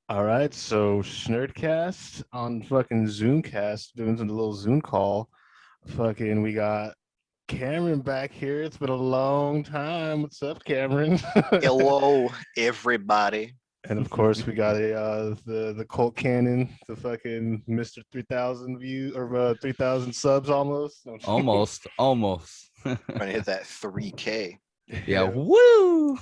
All right, so Shnerdcast on fucking Zoomcast doing a little Zoom call. Fucking, we got Cameron back here. It's been a long time. What's up, Cameron? Hello, everybody. And of course, we got the Colt Cannon, the fucking Mr. 3000 view or 3000 subs almost. No, Almost. Trying to hit that 3K. Yeah, woo.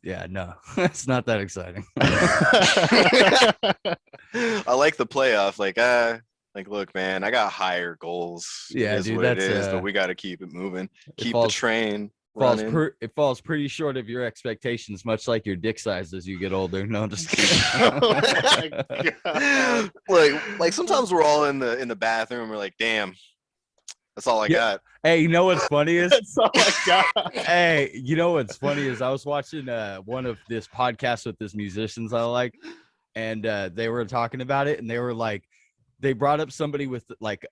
Yeah, no, it's not that exciting. I like the playoff. Look, man, I got higher goals. Yeah, It is dude, what it that's is, but we got to keep it moving. Keep the falls train running. it falls pretty short of your expectations, much like your dick size as you get older. No, I'm just kidding. Oh my God. like sometimes we're all in the bathroom. We're like, damn, that's all I Yeah. got. Hey, you know what's funny is That's all I got. hey, you know what's funny is I was watching one of this podcast with this musicians I like, and they were talking about it, and they were like, they brought up somebody with like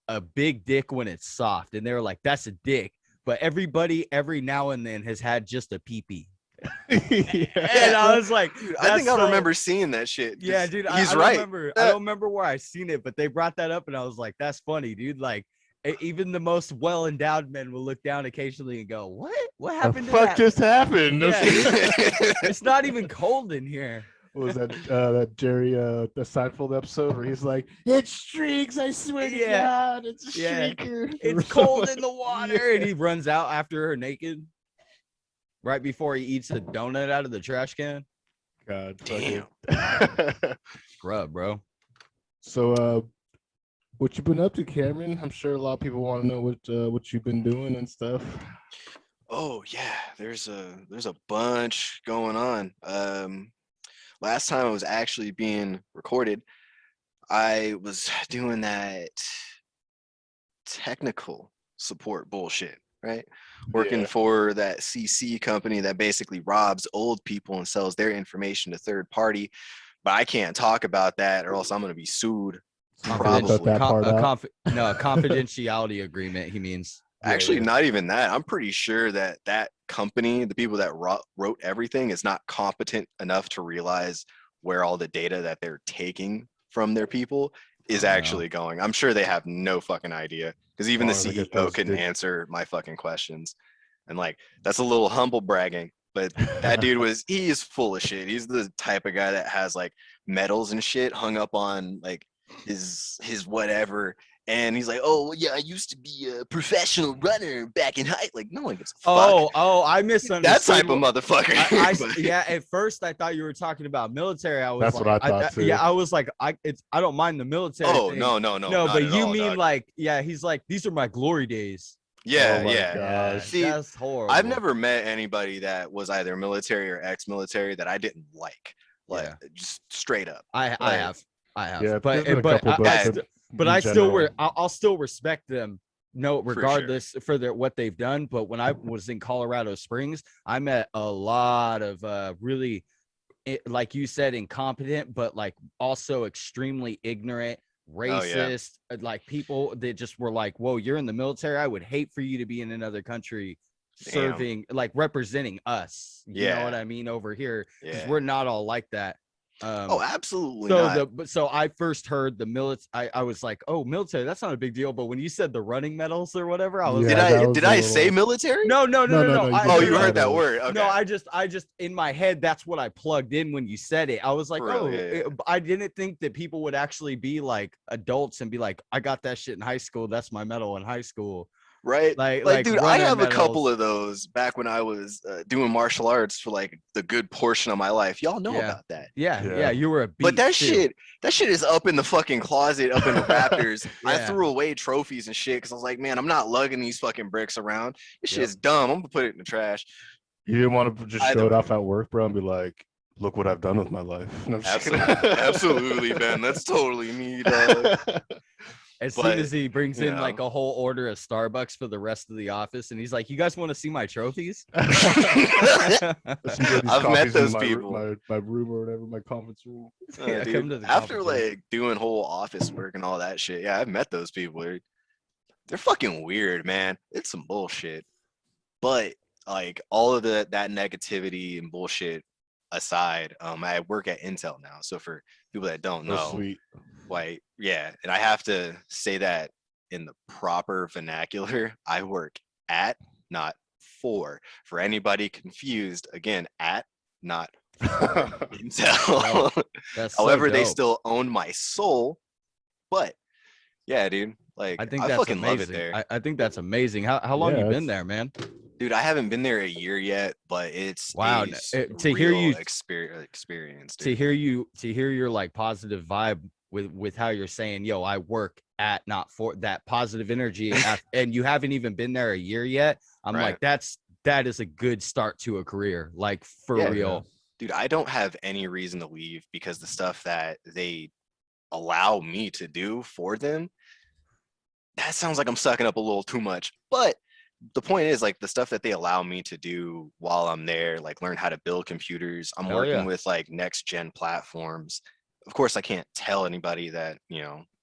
a big dick when it's soft, and they were like, that's a dick, but everybody every now and then has had just a pee-pee. And I was like, Dude, I think I remember seeing that shit. yeah, dude, He's I right. I don't remember where I seen it, but they brought that up, and I was like, that's funny, dude. Like, even the most well-endowed men will look down occasionally and go, what The happened to fuck that? just happened? No Yeah, shit. it's not even cold in here. What was that Jerry the Seinfeld episode where he's like, "It streaks, I swear to Yeah. God, it's a Yeah. streaker." It's cold in the water, and he runs out after her naked right before he eats a donut out of the trash can. God Damn. Scrub, bro. So what you been up to, Cameron? I'm sure a lot of people want to know what you've been doing and stuff. Oh yeah, there's a bunch going on. Last time I was actually being recorded, I was doing that technical support bullshit, right? Working Yeah. for that CC company that basically robs old people and sells their information to third party. But I can't talk about that or else I'm gonna be sued. Cut that part out. A confidentiality agreement. He means. Actually, Yeah. not even that. I'm pretty sure that that company, the people that wrote everything, is not competent enough to realize where all the data that they're taking from their people is Oh, no. actually going. I'm sure they have no fucking idea because even the Oh, look at CEO those couldn't dick- answer my fucking questions. And like, that's a little humble bragging, but that dude he is full of shit. He's the type of guy that has like medals and shit hung up on like his whatever, and he's like, oh yeah, I used to be a professional runner back in high. Like, no one gives a fuck. I That misunderstood. type of motherfucker. But- Yeah, at first I thought you were talking about military. I was That's like, what I thought too. yeah, I was like, I don't mind the military. oh thing. no, No, not but at you all, mean dog. like, yeah, he's like, these are my glory days. Yeah, Oh my yeah. gosh. See, that's horrible. I've never met anybody that was either military or ex-military that I didn't like. Yeah. Just straight up. I Like, have. Yeah, but there's been a but couple, I in still general. I'll still respect them. No, For regardless for their what they've done. But when I was in Colorado Springs, I met a lot of really, like you said, incompetent, but like also extremely ignorant, Oh, yeah. racist, like people that just were like, "Whoa, you're in the military. I would hate for you to be in another country." Damn. Serving, like representing us, you know Yeah. what I mean, over here, because Yeah. we're not all like that. Oh, absolutely So not. so I first heard the military. I was like, oh, military, that's not a big deal. But when you said the running medals or whatever, I was Yeah, like, that was Did a I little- say military? no. No, you Oh, did you say heard that medals. word. Okay. No, I just in my head, that's what I plugged in when you said it. I was like, For real, oh, yeah. I didn't think that people would actually be like adults and be like, I got that shit in high school. That's my medal in high school. Right? Like Dude, I runner have a couple medals. of those back when I was doing martial arts for like the good portion of my life. Y'all know Yeah. about that. Yeah, you were a beast. But that too. shit is up in the fucking closet, up in the Raptors. I Yeah. threw away trophies and shit because I was like, man, I'm not lugging these fucking bricks around. This shit Yep. is dumb. I'm gonna put it in the trash. You didn't want to just Either show it way. off at work, bro, and be like, "Look what I've done with my life." No, I'm just kidding. Absolutely, Ben. That's totally me, dog. As soon But, as he brings you in like know. a whole order of Starbucks for the rest of the office, and he's like, "You guys want to see my trophies?" I've met those my, people. My room or whatever, my conference room. Yeah, Dude, come to the after conference room. like doing whole office work and all that shit, yeah, I've met those people. They're fucking weird, man. It's some bullshit. But like all of that negativity and bullshit aside, I work at Intel now. So for people that don't Oh, know, sweet. like, yeah, and I have to say that in the proper vernacular, I work at, not for. For anybody confused, again, at, not for Intel. That's so However, they dope. still own my soul. But yeah, dude, like I think I that's fucking love it amazing. there. I think that's amazing. How long Yeah, you been it's- there, man? Dude, I haven't been there a year yet, but it's Wow, a to hear real you experience, to dude. hear your like positive vibe with how you're saying, yo, I work at, not for, that positive energy, and you haven't even been there a year yet. I'm Right. like, that is a good start to a career, like for Yeah. real. Dude, I don't have any reason to leave because the stuff that they allow me to do for them, that sounds like I'm sucking up a little too much. But the point is, like, the stuff that they allow me to do while I'm there, like learn how to build computers. I'm Hell working yeah. with like next gen platforms. Of course, I can't tell anybody that,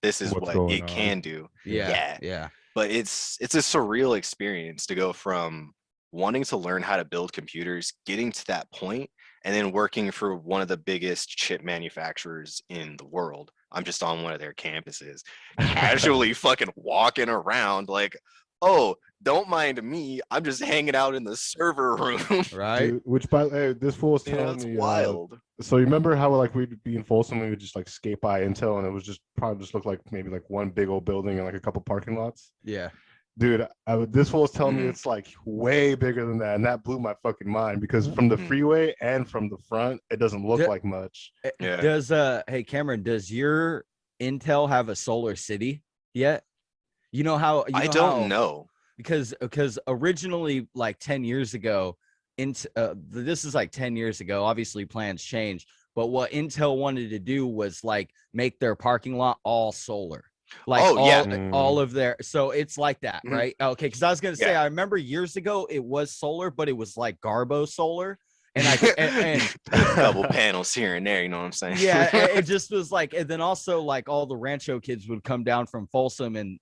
this is What's what going it on. can do. Yeah. But it's a surreal experience to go from wanting to learn how to build computers, getting to that point, and then working for one of the biggest chip manufacturers in the world. I'm just on one of their campuses, casually fucking walking around like, oh, don't mind me. I'm just hanging out in the server room. Right. Dude, which by this fool was You know, telling it's me. wild. So you remember how like we'd be in Folsom, we would just like skate by Intel, and it was just probably just look like maybe like one big old building and like a couple parking lots. Yeah. Dude, this fool was telling me Mhm. it's like way bigger than that, and that blew my fucking mind because from the Mhm. freeway and from the front, it doesn't look Yeah. like much. Yeah. Does hey Cameron, does your Intel have a solar city yet? You know how I don't know. because originally, like 10 years ago, this is like 10 years ago, obviously plans change, but what Intel wanted to do was like make their parking lot all solar, like Oh, yeah. all of their, so it's like that, Mhm. right? Okay, because I was gonna say, Yeah. I remember years ago it was solar, but it was like Garbo solar, and I and a couple panels here and there, you know what I'm saying? yeah, it just was like, and then also like all the Rancho kids would come down from Folsom, and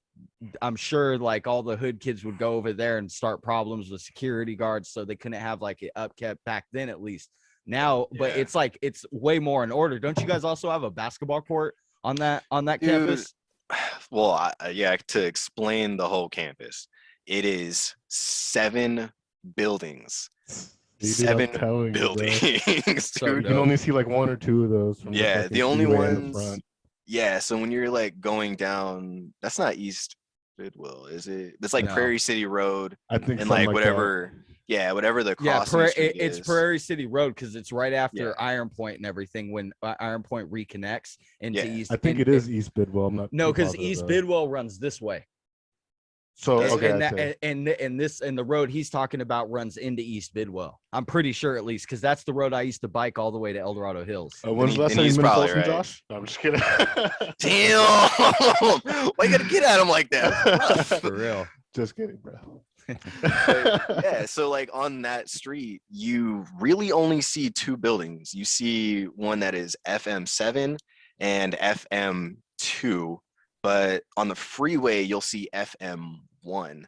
I'm sure like all the hood kids would go over there and start problems with security guards, so they couldn't have like it upkept back then, at least. Now, but Yeah. it's like it's way more in order. Don't you guys also have a basketball court on that Dude, campus? well, yeah, to explain the whole campus, it is 7 buildings. Dude, I'm 7 telling you, bro. buildings, So dude. You can only see like one or two of those from Yeah, the the only freeway in the ones. front. Yeah, so when you're like going down, that's not East Bidwell, is it? It's like No. Prairie City Road I think and something like whatever. Yeah, whatever the Yeah, crossing street it's is. Prairie City Road because it's right after Yeah. Iron Point and everything. When Iron Point reconnects into Yeah. East, I think it is East Bidwell. I'm not no, too because positive, East though. Bidwell runs this way. So Does okay, and I see. and the road he's talking about runs into East Bidwell. I'm pretty sure, at least, because that's the road I used to bike all the way to El Dorado Hills. When's the last then time he's you've been in probably Folsom, right. Josh? No, I'm just kidding. Damn! Why you gotta get at him like that? That's rough. For real. Just kidding, bro. Yeah, so like on that street, you really only see 2 buildings. You see one that is FM7 and FM2, but on the freeway, you'll see FM1,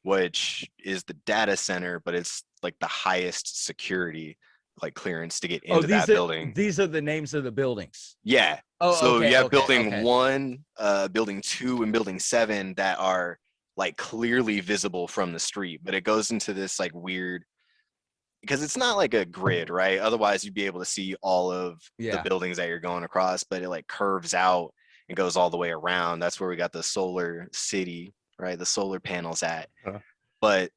which is the data center, but it's like the highest security like clearance to get into that building. These are the names of the buildings. Yeah. Oh, so okay, you have okay, building okay. 1, building 2, and building 7 that are like clearly visible from the street, but it goes into this like weird, because it's not like a grid, right? Otherwise you'd be able to see all of the buildings that you're going across, but it like curves out and goes all the way around. That's where we got the solar city, right? The solar panels at. But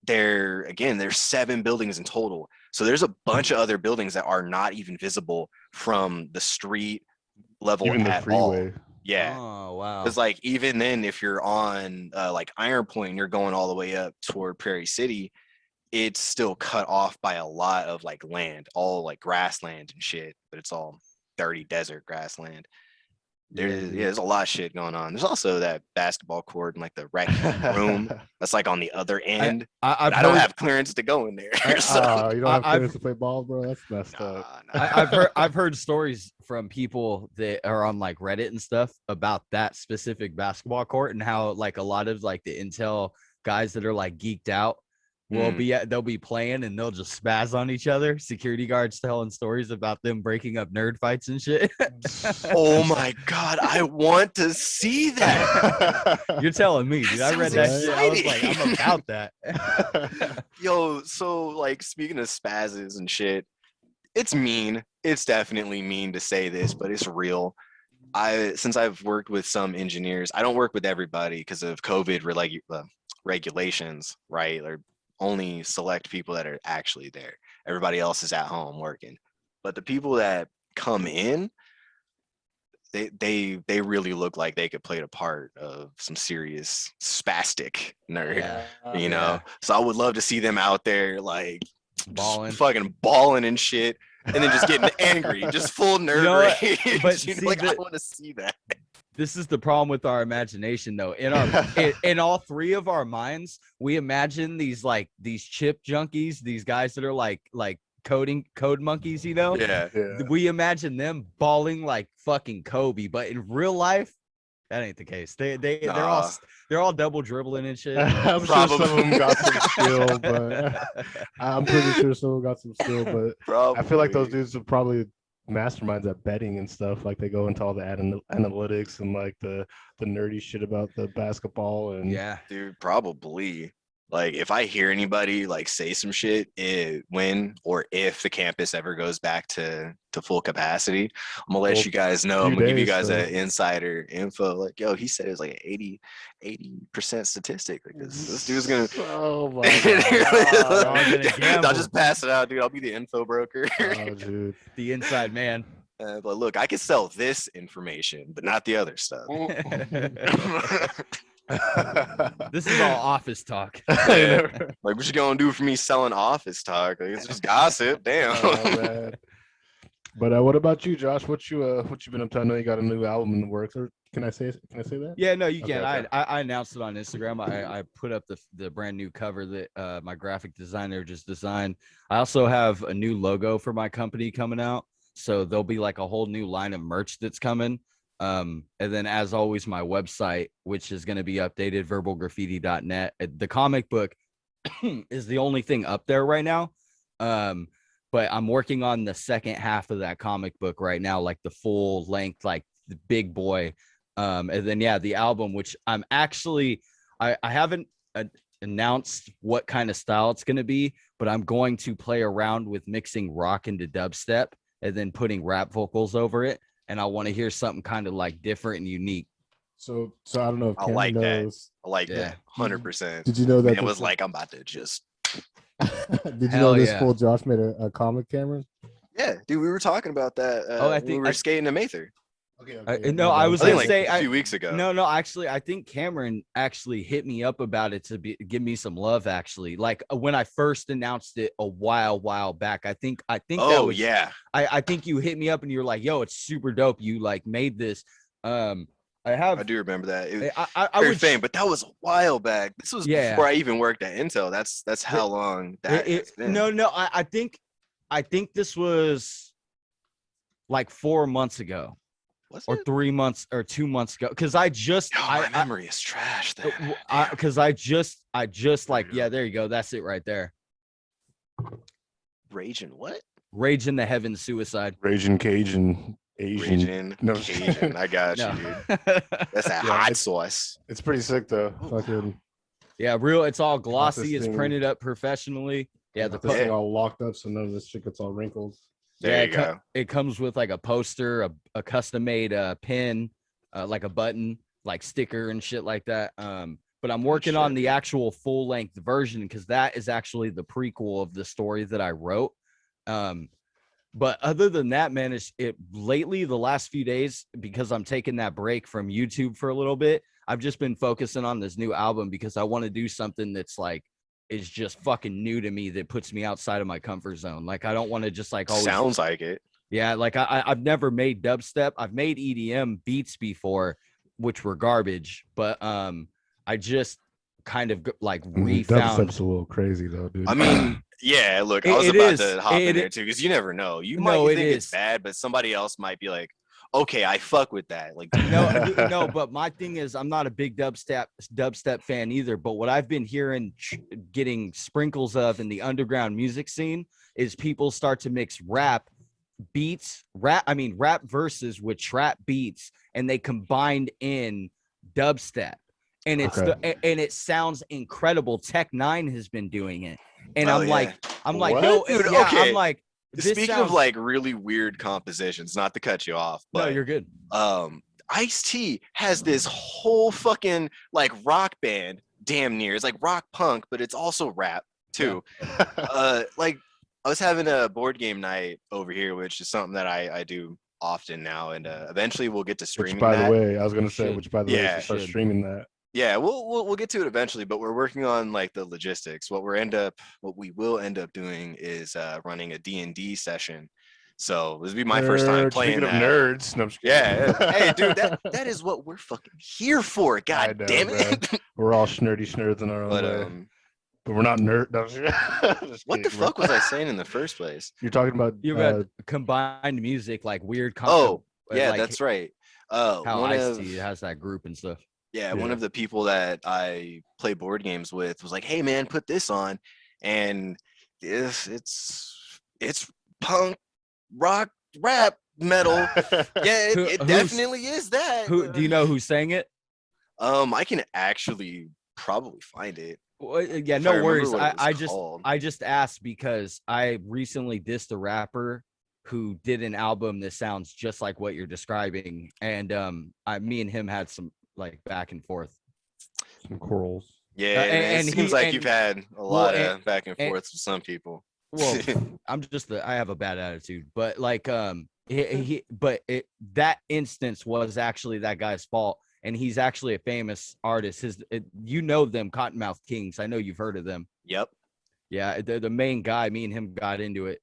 there's 7 buildings in total. So there's a bunch of other buildings that are not even visible from the street level Even the at freeway. all. Yeah. Oh wow. Because like even then, if you're on like Iron Point and you're going all the way up toward Prairie City, it's still cut off by a lot of like land, all like grassland and shit, but it's all dirty desert grassland. There's a lot of shit going on. There's also that basketball court and like the rec room that's like on the other end. I don't have clearance to go in there. So, you don't have clearance to play ball, bro? That's messed up. I've heard stories from people that are on like Reddit and stuff about that specific basketball court and how like a lot of like the Intel guys that are like geeked out they'll be playing and they'll just spaz on each other. Security guards telling stories about them breaking up nerd fights and shit. Oh my god, I want to see that. You're telling me, dude. I read that sounds shit. I was like, exciting. I'm about that. Yo, so like speaking of spazzes and shit, it's mean. It's definitely mean to say this, but it's real. Since I've worked with some engineers, I don't work with everybody because of COVID regulations, right? Or only select people that are actually there. Everybody else is at home working. But the people that come in, they really look like they could play the part of some serious spastic nerd, you know. So I would love to see them out there like fucking balling and shit, and then just getting angry, just full nerd rage. But You know, like I want to see that. This is the problem with our imagination, though. In all three of our minds, we imagine these chip junkies, these guys that are like code monkeys, you know? Yeah. We imagine them balling like fucking Kobe, but in real life, that ain't the case. They're all double dribbling and shit. I'm sure some of them got some skill, but I'm pretty sure some of them got some skill. But I feel like those dudes are probably masterminds at betting and stuff. Like they go into all the analytics and like the nerdy shit about the basketball and dude, probably. Like if I hear anybody like say some shit when or if the campus ever goes back to full capacity, I'm gonna let you guys know. I'm gonna give you guys an insider info. Like, yo, he said it was like an 80% statistic. Like this dude's gonna. Oh my god! I'll just pass it out, dude. I'll be the info broker. Oh, dude. The inside man. But look, I can sell this information, but not the other stuff. This is all office talk. Yeah. Like, what you gonna do for me selling office talk? Like, it's just gossip. Damn. Oh, man. But what about you, Josh? What you been up to? I know you got a new album in the works. Or can I say that? Yeah, no, you can. Okay. I announced it on Instagram. I put up the brand new cover that my graphic designer just designed. I also have a new logo for my company coming out, so there'll be like a whole new line of merch that's coming. And then, as always, my website, which is going to be updated, verbalgraffiti.net. The comic book is the only thing up there right now. But I'm working on the second half of that comic book right now, like the full length, like the big boy. And then, the album, which I'm actually, I haven't announced what kind of style it's going to be, but I'm going to play around with mixing rock into dubstep and then putting rap vocals over it. And I want to hear something kind of like different and unique. So I don't know if I like knows. That. I like that 100%. Did you know that it was like I'm about to just? Did you know this fool Josh made a comic, Cameron? Yeah, dude, we were talking about that. I think we were skating to Mather. Okay. No, I was gonna say a few weeks ago. No, actually, I think Cameron actually hit me up about it to give me some love. Actually, like when I first announced it a while back, I think. Oh, that was, yeah. I think you hit me up and you're like, "Yo, it's super dope. You like made this." I do remember that. It was I would fame, but that was a while back. This was before I even worked at Intel. That's how long that has been. No, I think this was like 4 months ago. Or 3 months or 2 months ago, because my memory is trash. Because I just like there you go, that's it right there. Raging what? Rage in the Heavens, Suicide. Raging Cajun, Asian. No. Cajun. I got you, dude. That's a hot sauce. It's pretty sick though. Fucking real. It's all glossy. It's printed up professionally. Yeah, the thing all locked up, so none of this shit gets all wrinkled. There you go. It comes with like a poster, a custom made pin, like a button, like sticker and shit like that. But I'm working on the actual full length version because that is actually the prequel of the story that I wrote. But other than that, man, it lately the last few days, because I'm taking that break from YouTube for a little bit, I've just been focusing on this new album because I want to do something that's like is just fucking new to me, that puts me outside of my comfort zone. Like I don't want to just like always sounds like it. Yeah, like I've never made dubstep. I've made EDM beats before, which were garbage, but I just kind of like refound. Dubstep's a little crazy though, dude. I mean, yeah, look, I was about to hop in there too, because you never know. You might think it's bad, but somebody else might be like, okay, I fuck with that. Like, no, but my thing is, I'm not a big dubstep fan either. But what I've been hearing, getting sprinkles of in the underground music scene, is people start to mix rap verses with trap beats, and they combined in dubstep, and and it sounds incredible. Tech 9 has been doing it, and I'm like, What? no, Dude, yeah, okay. I'm like, speaking of like really weird compositions, not to cut you off, but no, you're good. Ice-T has this whole fucking like rock band, damn near. It's like rock punk, but it's also rap too. Like I was having a board game night over here, which is something that I do often now, and eventually we'll get to streaming. Which, by that. the way, I was gonna say, which by the way, Yeah, you should start streaming that. Yeah, we'll get to it eventually, but we're working on like the logistics. What we will end up doing is running a D&D session. So this will be my first time playing Speaking that. of nerds, no, I'm just Yeah, kidding. hey, dude, that is what we're fucking here for. God know, damn it. We're all nerds in our own way. But we're not nerd. No, what the fuck was I saying in the first place? You're talking about combined music, like weird. Oh, yeah, like that's right. How Ice-T has that group and stuff. Yeah, one of the people that I play board games with was like, "Hey, man, put this on," and it's punk, rock, rap, metal. Yeah, it definitely is that. Who do you know who sang it? I can actually probably find it. Well, yeah, no worries. I just asked because I recently dissed a rapper who did an album that sounds just like what you're describing, and me and him had some like back and forth, some quarrels. Yeah, and it seems like you've had a lot of back and forths with some people. Well, I have a bad attitude, but like that instance was actually that guy's fault, and he's actually a famous artist. You know them, Cottonmouth Kings. I know you've heard of them. Yep. Yeah, they're the main guy. Me and him got into it.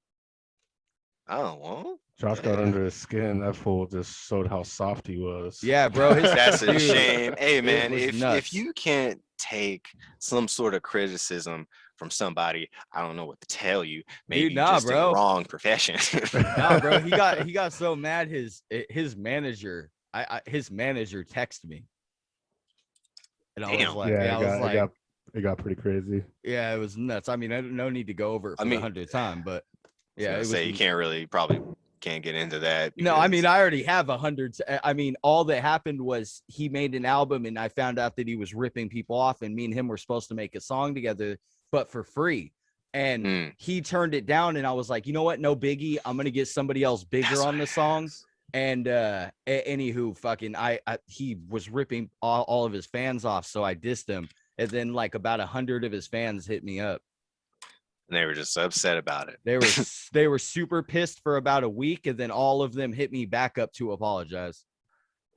Oh, well. Josh got under his skin. That fool just showed how soft he was. Yeah, bro. That's a shame. Hey, man, if you can't take some sort of criticism from somebody, I don't know what to tell you. Maybe just in the wrong profession. Nah, bro. He got so mad. His manager, his manager texted me, and I was like, it got pretty crazy. Yeah, it was nuts. I mean, no need to go over it for the 100th time, but yeah, it was. You can't get into that. No, I mean, I already have 100. I mean, all that happened was he made an album, and I found out that he was ripping people off, and me and him were supposed to make a song together, but for free. And he turned it down, and I was like, you know what? No biggie. I'm gonna get somebody else bigger on the song. And anywho, fucking, he was ripping all of his fans off, so I dissed him. And then like about 100 of his fans hit me up. And they were just upset about it. They were super pissed for about a week, and then all of them hit me back up to apologize.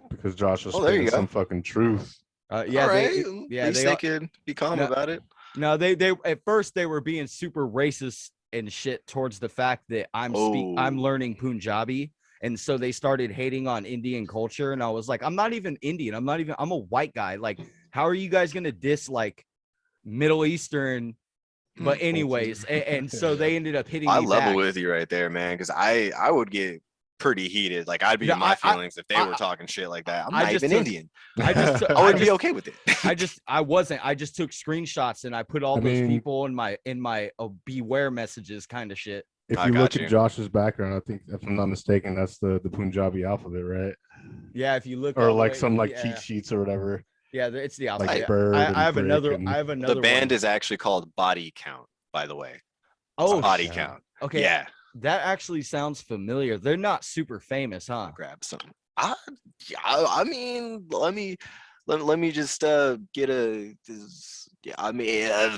Because Josh was speaking some fucking truth. Yeah, right. At least they could be calm about it. No, they at first they were being super racist and shit towards the fact that I'm learning Punjabi, and so they started hating on Indian culture. And I was like, I'm not even Indian. I'm a white guy. Like, how are you guys gonna diss like Middle Eastern? But anyways, and so they ended up hitting me back. I level back. with you right there, man, because I would get pretty heated. Like, I'd be in my feelings if they were talking shit like that. I'm not even Indian. I would be okay with it. I wasn't. I just took screenshots and I put all those people in my beware messages kind of shit. If you look at Josh's background, I think, if I'm not mistaken, that's the Punjabi alphabet, right? Yeah, if you look, or like some cheat sheets or whatever. Yeah, it's the alphabet. Like I have another. The band is actually called Body Count, by the way. Oh, Body Count. Okay. Yeah. That actually sounds familiar. They're not super famous, huh? Grab some. I mean, let me just get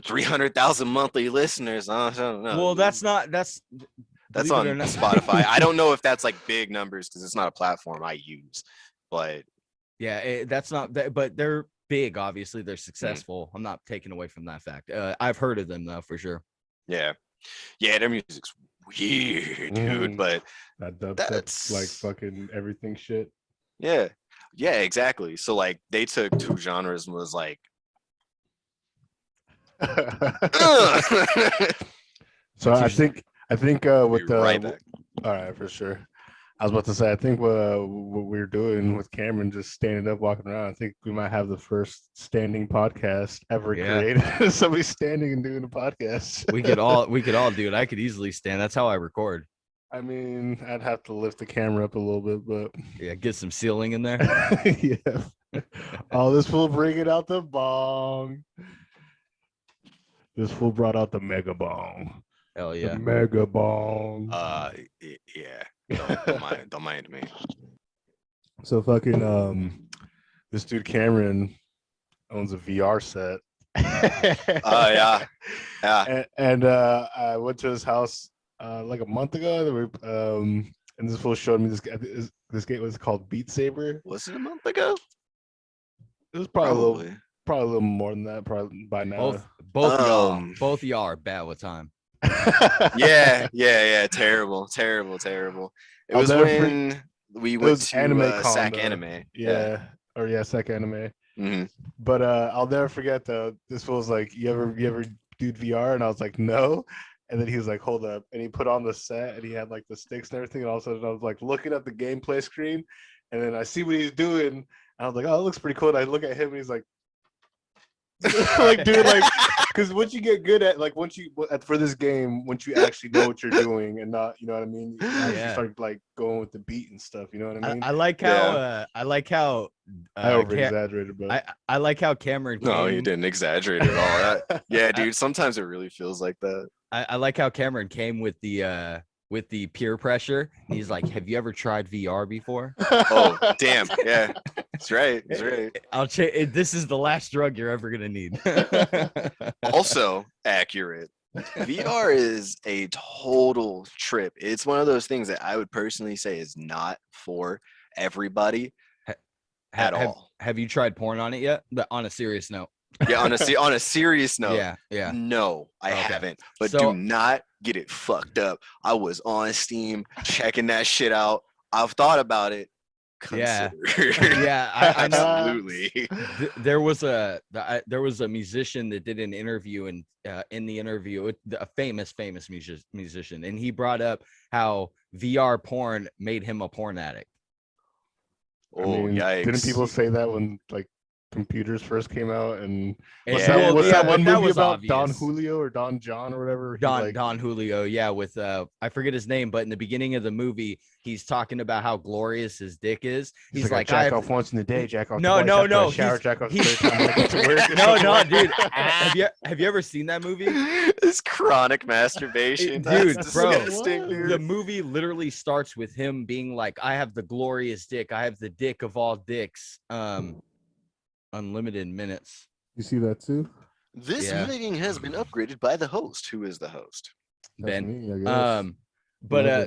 300,000 monthly listeners. I don't know. Well, that's on Spotify. I don't know if that's like big numbers because it's not a platform I use, but yeah, that's not that. But they're big. Obviously, they're successful. I'm not taking away from that fact. I've heard of them though, for sure. Yeah, their music's weird, dude. But that's like fucking everything shit. Yeah, exactly. So like they took two genres and was like, so I think with the right back. All right, for sure. I was about to say, I think what we're doing with Cameron just standing up, walking around, I think we might have the first standing podcast ever created. Somebody standing and doing a podcast. We could all do it. I could easily stand. That's how I record. I mean, I'd have to lift the camera up a little bit, but Yeah, get some ceiling in there. yeah. Oh, this fool bringing out the bong. This fool brought out the mega bong. Hell yeah. The mega bong. Yeah. Don't mind me. So fucking this dude Cameron owns a VR set. Yeah. And I went to his house like a month ago. And this fool showed me this game was called Beat Saber. Was it a month ago? It was probably a little more than that, probably by now. Both y'all are bad with time. Yeah. Terrible. It was when we went to anime SAC Anime. Yeah. SAC Anime. Mm-hmm. But I'll never forget though. This was like, you ever do VR? And I was like, no. And then he was like, hold up, and he put on the set, and he had like the sticks and everything. And all of a sudden, I was like looking at the gameplay screen, and then I see what he's doing. And I was like, oh, it looks pretty cool. And I look at him, and he's like, like, dude, like. Because once you get good at, like, for this game, once you actually know what you're doing and not, you know what I mean, you start like going with the beat and stuff. You know what I mean? I like how I over exaggerated, but I like how Cameron. No, you didn't exaggerate at all. Yeah, dude. Sometimes it really feels like that. I like how Cameron came with the peer pressure. He's like, "Have you ever tried VR before?" Oh, damn. Yeah, that's right. I'll check. This is the last drug you're ever gonna need. Also accurate. VR is a total trip. It's one of those things that I would personally say is not for everybody at all. Have you tried porn on it yet? But on a serious note. Yeah, on a serious note. Yeah. No, I haven't. But do not get it fucked up. I was on Steam checking that shit out. I've thought about it. Yeah. I know. Absolutely. There was a musician that did an interview, and in the interview, a famous musician, and he brought up how VR porn made him a porn addict. Oh, yikes! Didn't people say that when like computers first came out? And what's that one movie about obvious. Don Julio or Don John or whatever? Don Julio, yeah, with I forget his name, but in the beginning of the movie, he's talking about how glorious his dick is. He's like jack off once in the day, jack off. No. Shower, jack off the third time when I get to work. No, dude. Have you ever seen that movie? It's chronic masturbation, dude, bro. Dude. The movie literally starts with him being like, "I have the glorious dick. I have the dick of all dicks." Unlimited minutes. You see that too? This meeting has been upgraded by the host. Who is the host? Ben.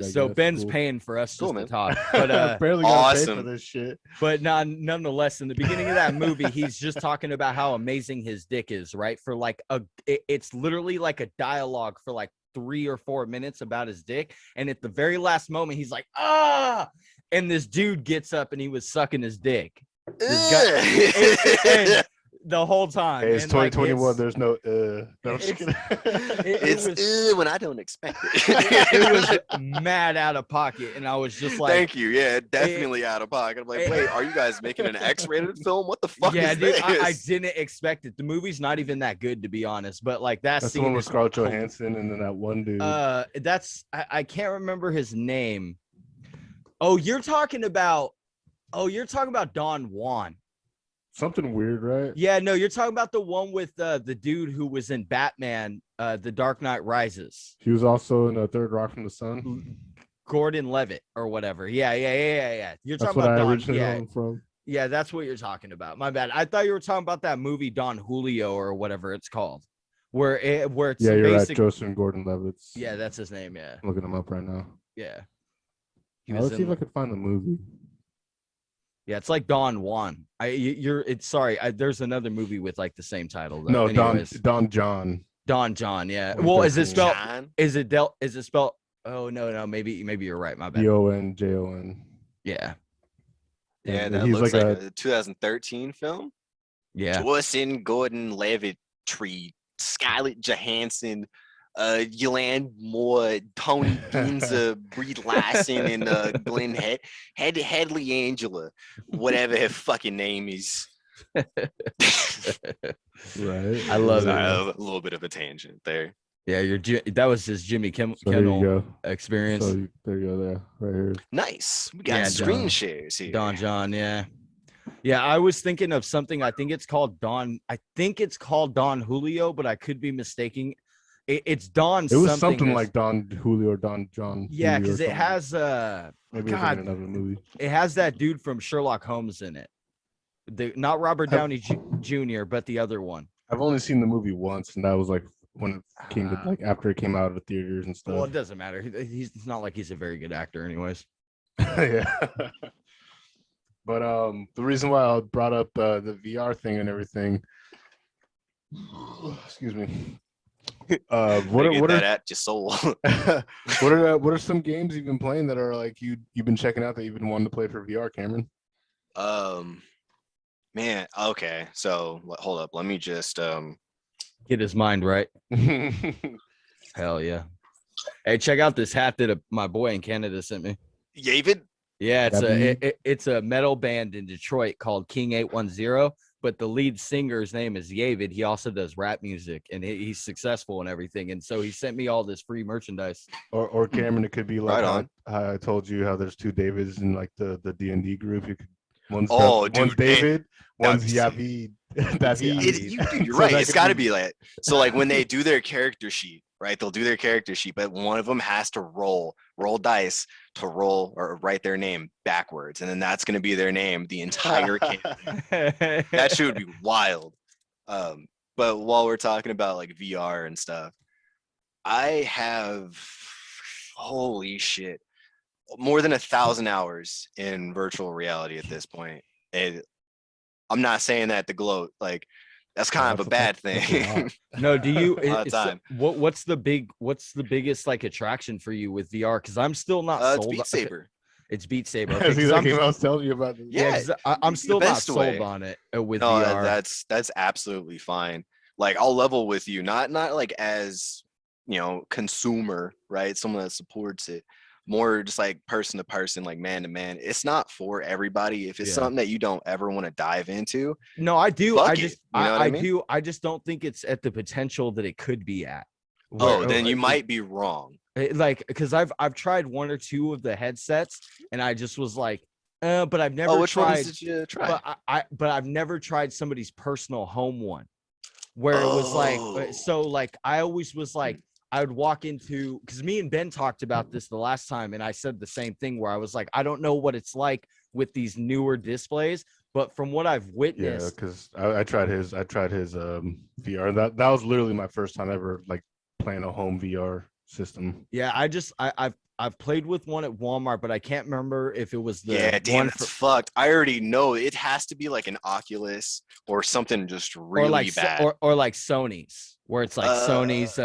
So Ben's paying for us to talk. But barely got paid for this shit. But nonetheless, in the beginning of that movie, he's just talking about how amazing his dick is, right? For like it's literally like a dialogue for like 3 or 4 minutes about his dick, and at the very last moment, he's like, "Ah!" And this dude gets up and he was sucking his dick. And the whole time. Hey, it's 2021. There's no no, I'm just kidding. It's when I don't expect it. It was mad out of pocket, and I was just like, "Thank you." Yeah, definitely out of pocket. I'm like, "Wait, are you guys making an X-rated film? What the fuck is dude, this?" I didn't expect it. The movie's not even that good, to be honest. But like that's the one with Scarlett Johansson and then that one dude. I can't remember his name. You're talking about Don Juan. Something weird, right? Yeah, no, you're talking about the one with the dude who was in Batman, The Dark Knight Rises. He was also in Third Rock from the Sun. Gordon Levitt or whatever. Yeah. You're That's talking about Don. Originally from. Yeah, that's what you're talking about. My bad. I thought you were talking about that movie Don Julio or whatever it's called, where it's you're right. Joseph Gordon-Levitt. Yeah, that's his name. Yeah, I'm looking him up right now. Yeah. Let's see if I could find the movie. Yeah, it's like Don Juan. There's another movie with like the same title. Though. No, Anyways. Don John. Don John, yeah. Well, is it spelled? Is it spelled? Oh no, maybe you're right. My bad. Donjon. Yeah. Yeah, that looks like a 2013 film. Yeah. Joseph Gordon-Levitt, Scarlett Johansson, Yolande Moore, Tony Ginza, Brie Larson, and Glenn Headley Angela, whatever her fucking name is. Right. I love Sorry, it. a little bit of a tangent there. Yeah, that was his Jimmy So here you Kimmel go. experience. So there you go. There, right here. Nice. We got Yeah, screen Don. shares here. Don John, yeah. Yeah, I was thinking of something. I think it's called Don Julio, but I could be mistaking. It's Don. It was something something like Don Julio, Don John. Yeah, Julio or because it something. has Maybe it's God, in another movie. it has that dude from Sherlock Holmes in it. Not Robert Downey Jr., but the other one. I've only seen the movie once, and that was like when it came to like after it came out of the theaters and stuff. Well, it doesn't matter. He's it's not like he's a very good actor, anyways. Yeah. But the reason why I brought up the VR thing and everything, excuse me. What are at your soul? what are some games you've been playing that are like you've been checking out that you've been wanting to play for VR, Cameron? Man, okay. So hold up. Let me just Get his mind right. Hell yeah. Hey, check out this hat that my boy in Canada sent me. David? Yeah, it's a metal band in Detroit called King 810, but the lead singer's name is David. He also does rap music, and he's successful and everything. And so he sent me all this free merchandise. Or Cameron, it could be like Right how I told you how there's two Davids in like the D&D group. You could one's dude, David, one's David. Yavid. You're right. It's got to be like so. Like when they do their character sheet, right? They'll do their character sheet, but one of them has to roll dice to roll or write their name backwards, and then that's going to be their name the entire campaign. That shit would be wild. But while we're talking about like VR and stuff, I have holy shit more than 1,000 hours in virtual reality at this point. And I'm not saying that to gloat, like that's kind of a bad thing. No, do you? Time. What's the biggest like attraction for you with VR? Because I'm still not sold. It's Beat Saber. It's Beat Saber. Okay, I was telling you about this. Yeah, I'm still not sold on it with VR. That's absolutely fine. Like I'll level with you, not like as consumer, right? Someone that supports it. More just like person to person, like man to man. It's not for everybody. If it's something that you don't ever want to dive into. No, I do. I mean? do. I just don't think it's at the potential that it could be at. Then you might be wrong. Like, because I've tried one or two of the headsets, and I just was like, but I've never which tried. ones did you try? But I've never tried somebody's personal home one, where it was like, so like I always was like. I would walk into, because me and Ben talked about this the last time, and I said the same thing where I was like, I don't know what it's like with these newer displays, but from what I've witnessed, yeah, because I tried his VR. That was literally my first time ever like playing a home VR system. Yeah, I've played with one at Walmart, but I can't remember if it was the that's fucked. I already know it has to be like an Oculus or something just really bad, or like Sony's. Where it's like Sony's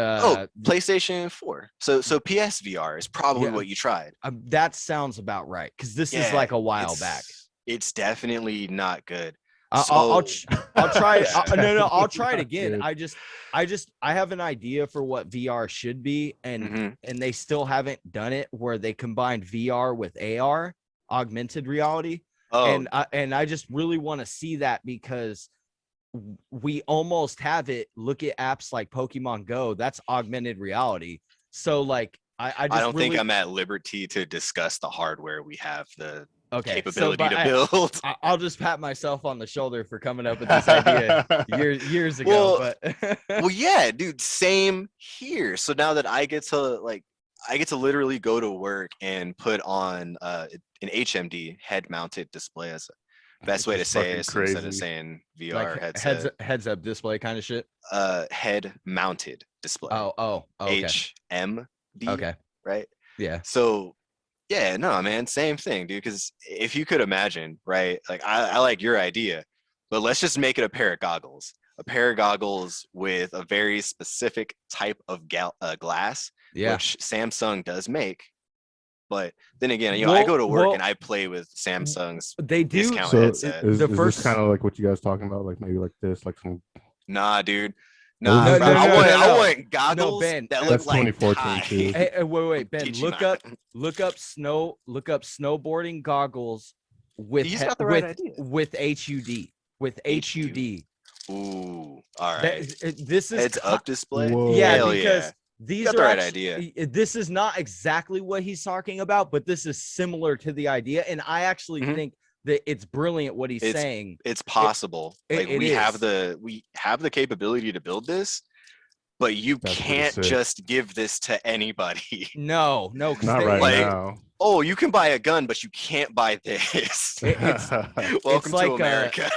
PlayStation 4. So PSVR is probably what you tried. That sounds about right, because this is like a while back. It's definitely not good. I'll try it. I'll try it again. I have an idea for what VR should be, and they still haven't done it where they combine VR with AR, augmented reality. And I just really want to see that, because we almost have it. Look at apps like Pokemon Go. That's augmented reality. So like I don't think I'm at liberty to discuss the hardware we have the capability to build. I'll just pat myself on the shoulder for coming up with this idea years ago. Well, yeah, dude, same here. So now that I get to literally go to work and put on an HMD head mounted display as a best way to say it instead of saying VR like heads up display kind of shit. Head mounted display. Oh, okay. HMD. Okay. Right. Yeah. So, yeah, no, man, same thing, dude. Because if you could imagine, right? Like I like your idea, but let's just make it a pair of goggles. A pair of goggles with a very specific type of glass, which Samsung does make. But then again, I go to work and I play with Samsung's discount headset. Is this kind of like what you guys talking about? Like maybe like this, like some. Nah, dude. Nah, No, bro, no, I want goggles Ben, that that's look like 2014 Kai. too. Hey, wait, Ben. Did you Look not? up snowboarding goggles with He's got the right idea. with HUD with HUD. Ooh, all right. This is Heads up display. Whoa. yeah, Hell because yeah. these Got are the right actually, this is not exactly what he's talking about, but this is similar to the idea, and I actually Mhm. think that it's brilliant what he's saying. It's possible. Like it we have is. the capability to build this, but you That's pretty can't sick. just give this to anybody. No, 'cause Not they- right like- now. Oh, you can buy a gun, but you can't buy this. Welcome like, to America.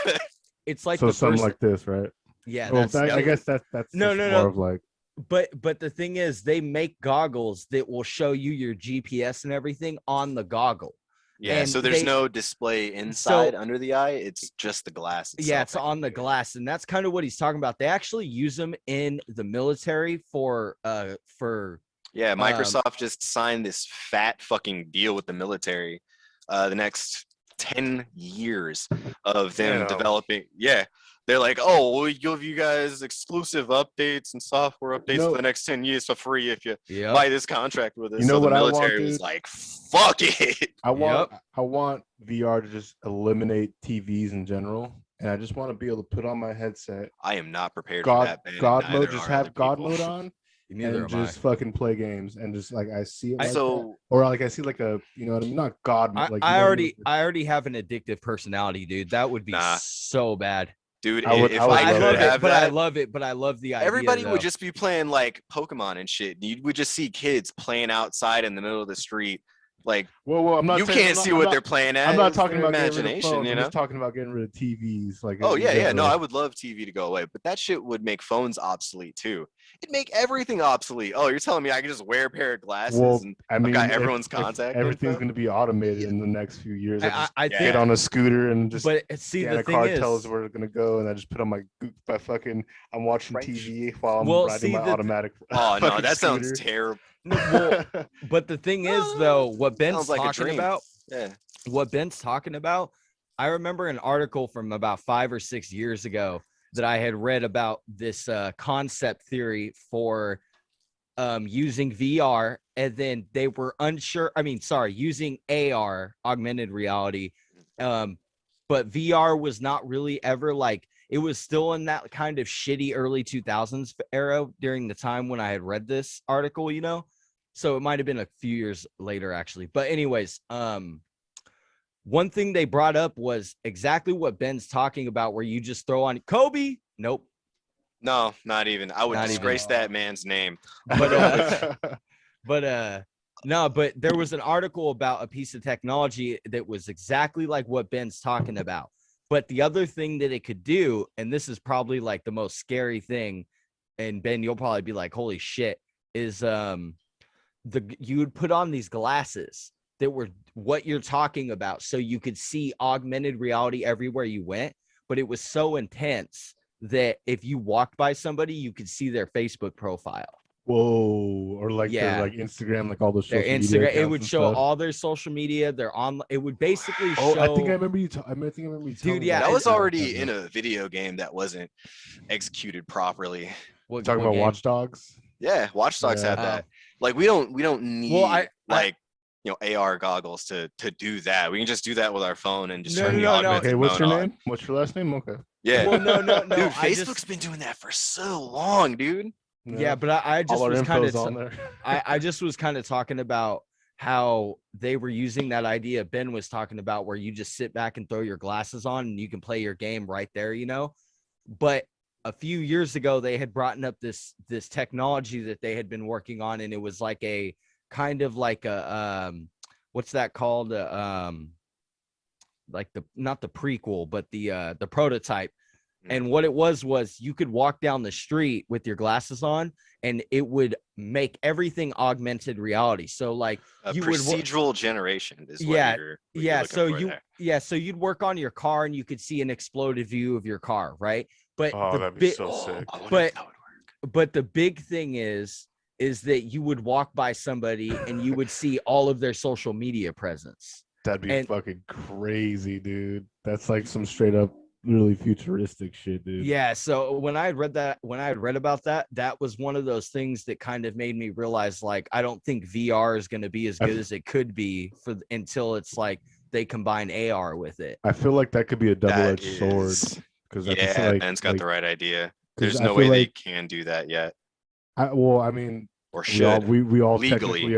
It's like So the something first, like this, right? yeah. Well, That's I guess that's No, just no, more no. of like But the thing is, they make goggles that will show you your GPS and everything on the goggle. Yeah, And so there's they- no display inside under the eye. It's just the glass itself. Yeah, it's on the glass, and that's kind of what he's talking about. They actually use them in the military for Yeah, Microsoft just signed this fat fucking deal with the military. The next 10 years of them Damn. developing. Yeah. They're like, oh, we'll give you guys exclusive updates and software updates No. for the next 10 years for free if you yeah. buy this contract with us. You know so the what I want, military was dude? like, fuck it. I want VR to just eliminate TVs in general, and I just want to be able to put on my headset, I am not prepared for that. Ben, and God neither mode, just are have other God people. mode on, Neither and am just fucking play games, and just like I see it like that. So Or like I see like a, you know what I mean, not God mode. Like, you I know what I mean? already have an addictive personality, dude. That would be Nah. so bad. dude, I would- if I would I love could it, have but that, I love it. But I love the idea. everybody though. would just be playing like Pokemon and shit. You would just see kids playing outside in the middle of the street. Like, Well, I'm not. you saying- can't I'm not- see I'm what not- they're playing at. I'm not It's talking their about getting rid of imagination, phones. you I'm know? just talking about getting rid of TVs. Like, Oh in yeah, yeah. No, general. I would love TV to go away, but that shit would make phones obsolete too. It'd make everything obsolete. Oh, you're telling me I can just wear a pair of glasses Well, and I mean, got if- everyone's if contact everything's info? going to be automated in the next few years. I just I Yeah. think, get on a scooter and just but see, scan the a thing card, is, tells us where it's going to go, and I just put on my fucking. I'm watching Right. TV while I'm Well, riding see, my the- automatic. Oh no, fucking that sounds scooter. terrible. well, but the thing is, though, what Ben's Sounds like a talking dream. about, Yeah. what Ben's talking about, I remember an article from about 5 or 6 years ago that I had read about this concept theory for using VR, and then they were unsure. I mean, sorry, using AR, augmented reality, but VR was not really ever like. It was still in that kind of shitty early 2000s era during the time when I had read this article, you know. So it might have been a few years later, actually. But anyways, one thing they brought up was exactly what Ben's talking about, where you just throw on Kobe. Nope. No, not even. I would Not even. disgrace that man's name. But no, but there was an article about a piece of technology that was exactly like what Ben's talking about. But the other thing that it could do, and this is probably like the most scary thing, and Ben, you'll probably be like, holy shit, is you would put on these glasses that were what you're talking about, so you could see augmented reality everywhere you went, but it was so intense that if you walked by somebody, you could see their Facebook profile. Whoa, or like Yeah. their like Instagram, like all the Their social media Instagram, it accounts would and show stuff. all their social media. They're on. It would basically Oh, show. I think I remember you. I think I remember you. telling me yeah, That was I- already in a video game that wasn't executed properly. what, talking what about game? Watch Dogs. Yeah, Watch Dogs Yeah. had that. Like we don't need I- like AR goggles to do that. We can just do that with our phone and just No, turn no, the no, no. augmented Okay, what's mode your on. name? What's your last name? Okay. Yeah. Well, no, Dude, I Facebook's just, been doing that for so long, dude. yeah, but I just all our was kind info's of on there. I just was kind of talking about how they were using that idea Ben was talking about, where you just sit back and throw your glasses on and you can play your game right there, you know. But a few years ago, they had brought up this technology that they had been working on, and it was like a kind of like a what's that called? Like not the prequel, but the prototype. And what it was you could walk down the street with your glasses on, and it would make everything augmented reality. So like A you would procedural generation is what Yeah, you're yeah, looking so for there. you'd work on your car and you could see an exploded view of your car, right? But Oh, the that'd be big- so sick. I wonder But- if that would work. but the big thing is that you would walk by somebody and you would see all of their social media presence. That'd be and- fucking crazy, dude. That's like some straight up really futuristic shit, dude. Yeah, so when I had read about that, that was one of those things that kind of made me realize, like, I don't think VR is going to be as good as it could be until it's like they combine AR with it. I feel like that could be a double-edged sword is- because Yeah, Ben's got the right idea. There's no way they can do that yet, I mean, or we all should. we all legally.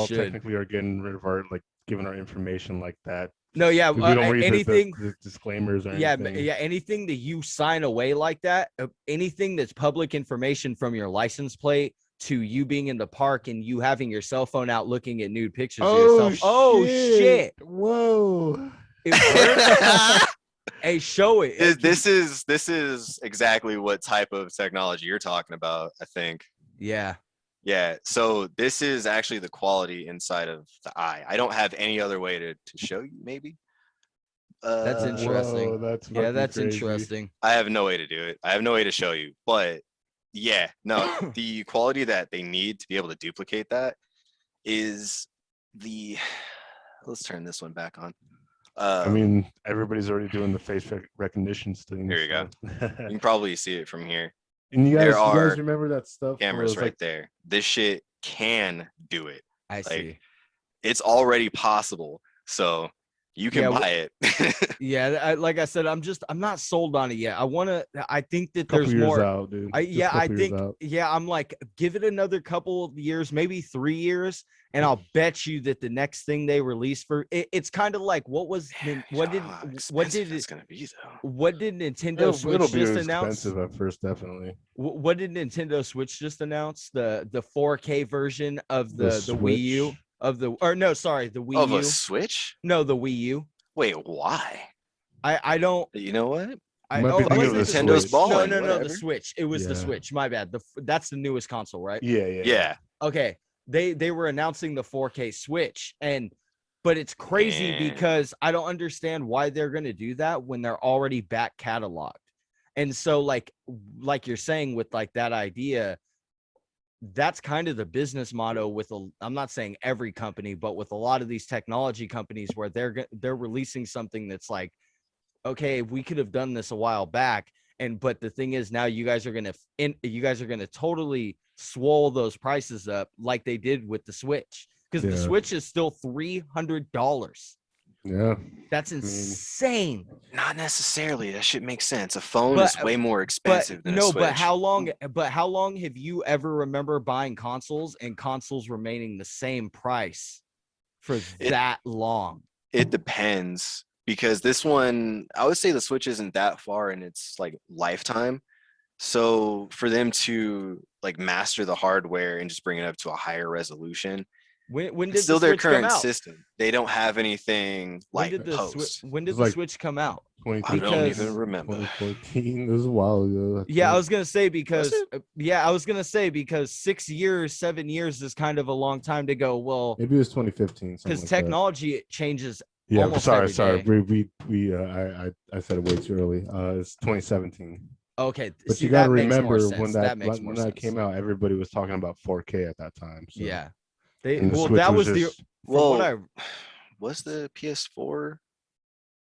technically are getting rid of our giving our information like that. No, yeah, 'Cause we don't read anything. the disclaimers or anything. Yeah, anything that you sign away like that, anything that's public information from your license plate to you being in the park and you having your cell phone out looking at nude pictures of yourself. Oh shit! Whoa! It works. Hey, show it. This is exactly what type of technology you're talking about, I think. Yeah. Yeah, so this is actually the quality inside of the eye. I don't have any other way to show you, maybe. That's interesting. Whoa, that's crazy. Interesting. I have no way to do it. I have no way to show you. But yeah, no, the quality that they need to be able to duplicate that is the. Let's turn this one back on. I mean, everybody's already doing the face recognition thing. Here you go. You can probably see it from here. And you There guys are remember that stuff? Cameras right there. This shit can do it. I see. It's already possible. So you can buy it. Yeah, like I said, I'm not sold on it yet. I think that Couple there's years more out, dude. I'm like, give it another couple of years, maybe 3 years, and I'll bet you that the next thing they release it's kind of like what did it's gonna be though? What did Nintendo Switch it'll be just announce? expensive at first, definitely. What did Nintendo Switch just announce? The 4K version of the Wii U the Wii Of U. a Switch? No, the Wii U. Wait, why? I don't. You know what? Nintendo balling. No, the Switch. It was the Switch. My bad. That's the newest console, right? Yeah. Okay. They were announcing the 4K Switch, but it's crazy because I don't understand why they're gonna do that when they're already back cataloged. And so, like you're saying with like that idea, that's kind of the business motto with I'm not saying every company, but with a lot of these technology companies where they're releasing something that's like, okay, we could have done this a while back, but the thing is now you guys are gonna totally swole those prices up like they did with the Switch, because the Switch is still $300. Yeah, that's insane. Not necessarily. That shit makes sense. A phone is way more expensive than a Switch. But how long have you ever remember buying consoles and consoles remaining the same price for that long? It depends, because this one, I would say the Switch isn't that far in its like lifetime. So for them to like master the hardware and just bring it up to a higher resolution, when did it's still the their Switch current come out? system. They don't have anything like post. When did the Switch come out? I don't even remember. 2014. This was a while ago. Yeah, I was gonna say because 6 years, 7 years is kind of a long time to go. Well, maybe it was 2015. Because technology changes. Yeah, sorry. I said it way too early. It's 2017. Okay, but you got to remember when that came out, everybody was talking about 4K at that time. So. Yeah, that was was the PS4,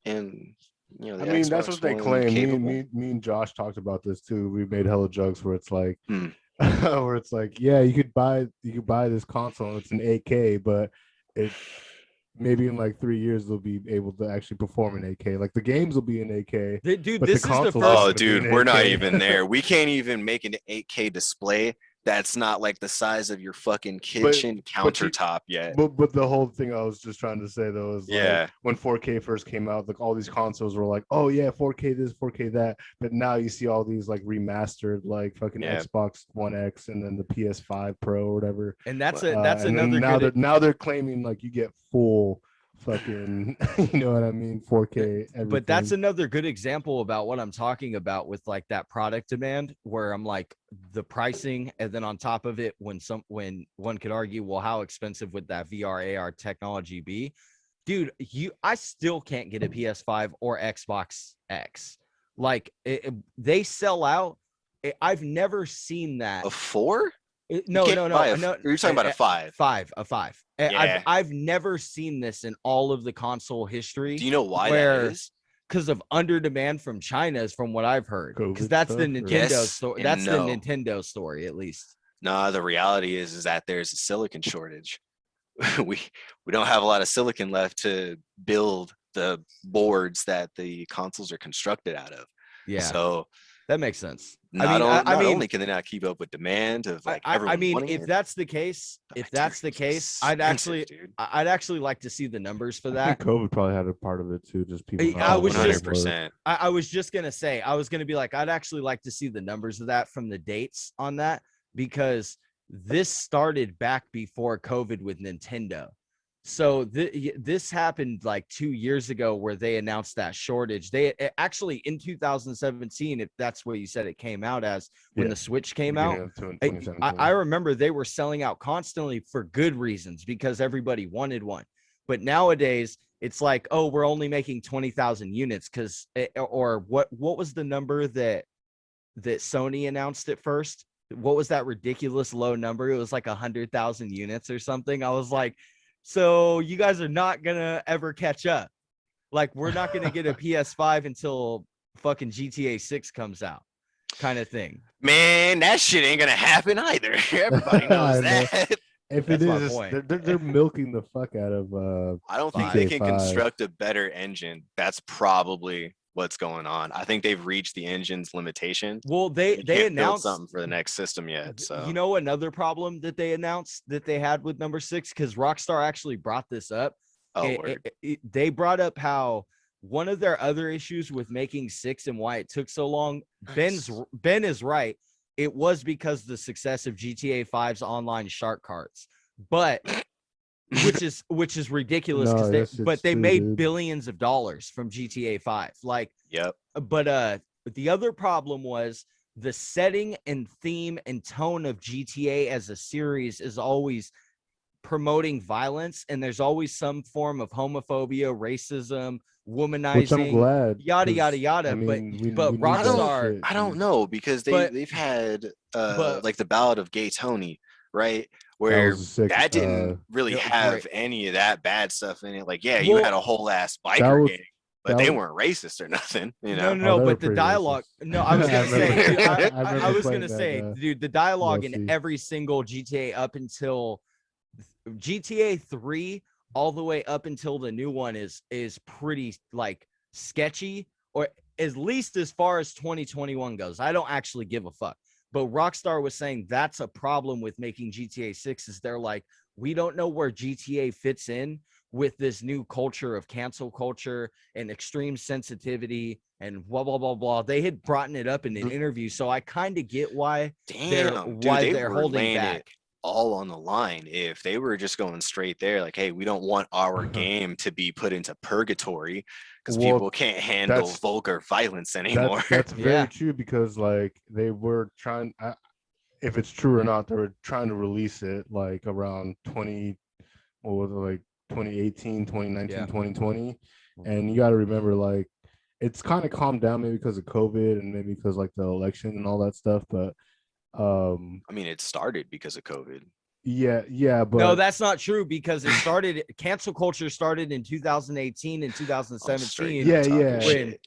and I mean that's what they claim. Me and Josh talked about this too. We made hella jokes where it's like, where it's like, yeah, you could buy this console and it's an 8K, but it. Maybe in like 3 years they'll be able to actually perform in 8K. Like the games will be in 8K. Dude, this is the first. Oh, dude, we're not even there. We can't even make an 8K display that's not like the size of your fucking kitchen countertop yet. But the whole thing I was just trying to say though is like when 4K first came out, like all these consoles were like, oh yeah, 4K this, 4K that. But now you see all these like remastered like fucking Xbox One X and then the PS5 Pro or whatever. And that's another. Now they're claiming like you get full fucking you know what I mean, 4K everything. But that's another good example about what I'm talking about with like that product demand, where I'm like the pricing, and then on top of it, when one could argue, well, how expensive would that VR AR technology be? Dude, I still can't get a PS5 or Xbox X. Like they sell out. I've never seen that. A 4? No. You're talking about a 5. A 5. Yeah. I've never seen this in all of the console history. Do you know why that is? of under demand from China, is from what I've heard. Because COVID that's the stuff, or- Nintendo Yes story. and That's the no. Nintendo story, at least. Nah, the reality is that there's a silicon shortage. we don't have a lot of silicon left to build the boards that the consoles are constructed out of. Yeah, So that makes sense. not I mean, only can they not keep up with demand of like I everyone mean, wanting if it, that's the case, the if that's the material's case, expensive, dude. I'd actually like to see the numbers for I that. think COVID probably had a part of it too. Just people. I not I Oh, was wanting just- to work. 100%. I was just gonna say, I was gonna be like, I'd actually like to see the numbers of that from the dates on that, because this started back before COVID with Nintendo. So this happened like 2 years ago, where they announced that shortage. They actually, in 2017, if that's what you said it came out as, when Yeah. the Switch came Beginning out. of 2017. I remember they were selling out constantly for good reasons, because everybody wanted one. But nowadays it's like, oh, we're only making 20,000 units because, or what was the number that Sony announced at first? What was that ridiculous low number? It was like 100,000 units or something. I was like, so you guys are not gonna ever catch up. Like, we're not gonna get a PS5 until fucking GTA 6 comes out, kind of thing. Man, that shit ain't gonna happen either. Everybody knows I know. that. If That's it my is, point. they're milking the fuck out of. I don't think Five. they can GTA 5. construct a better engine. That's probably what's going on. I think they've reached the engine's limitation. Well, They they can't build announced something for the next system yet. So You know, another problem that they announced that they had with number 6, because Rockstar actually brought this up. word. They brought up how one of their other issues with making 6 and why it took so long. Nice. Ben is right. It was because the success of GTA 5's online shark cards, but which is ridiculous, No, because that but shit's they true, made dude. billions of dollars from GTA 5. Like, Yep. but the other problem was the setting and theme and tone of GTA as a series is always promoting violence, and there's always some form of homophobia, racism, womanizing, Which I'm glad. yada 'cause, yada yada. I mean, but we need that Rockstar, shit, I don't dude. know, because But- they've had but- like the Ballad of Gay Tony, right? That Where was sick. that didn't really yeah, have great. any of that bad stuff in it. Like, yeah, you Well, had a whole ass that biker was- gang, but that they was- weren't racist or nothing, you No, know? no, they were but the pretty dialogue. racist. No, I was I gonna say, remember- dude, I remember was playing gonna that, say, dude, the dialogue in DLC. every single GTA up until GTA 3, all the way up until the new one, is pretty like sketchy, or at least as far as 2021 goes. I don't actually give a fuck. But Rockstar was saying that's a problem with making GTA 6, is they're like, we don't know where GTA fits in with this new culture of cancel culture and extreme sensitivity and blah blah blah blah. They had brought it up in an interview, so I kind of get why Damn, dude, why they they're were holding laying back. it all on the line. If they were just going straight there, like, hey, we don't want our game to be put into purgatory because Well, people can't handle that's- vulgar violence anymore. That's very Yeah. true, because like they were trying. If it's true or not, they were trying to release it like around 2018, 2019, Yeah. 2020. And you got to remember, like, it's kind of calmed down, maybe because of COVID and maybe because like the election and all that stuff. But I mean, it started because of COVID. yeah, but No, that's not true, because it started cancel culture started in 2018 and 2017. Yeah, Talking yeah. shit.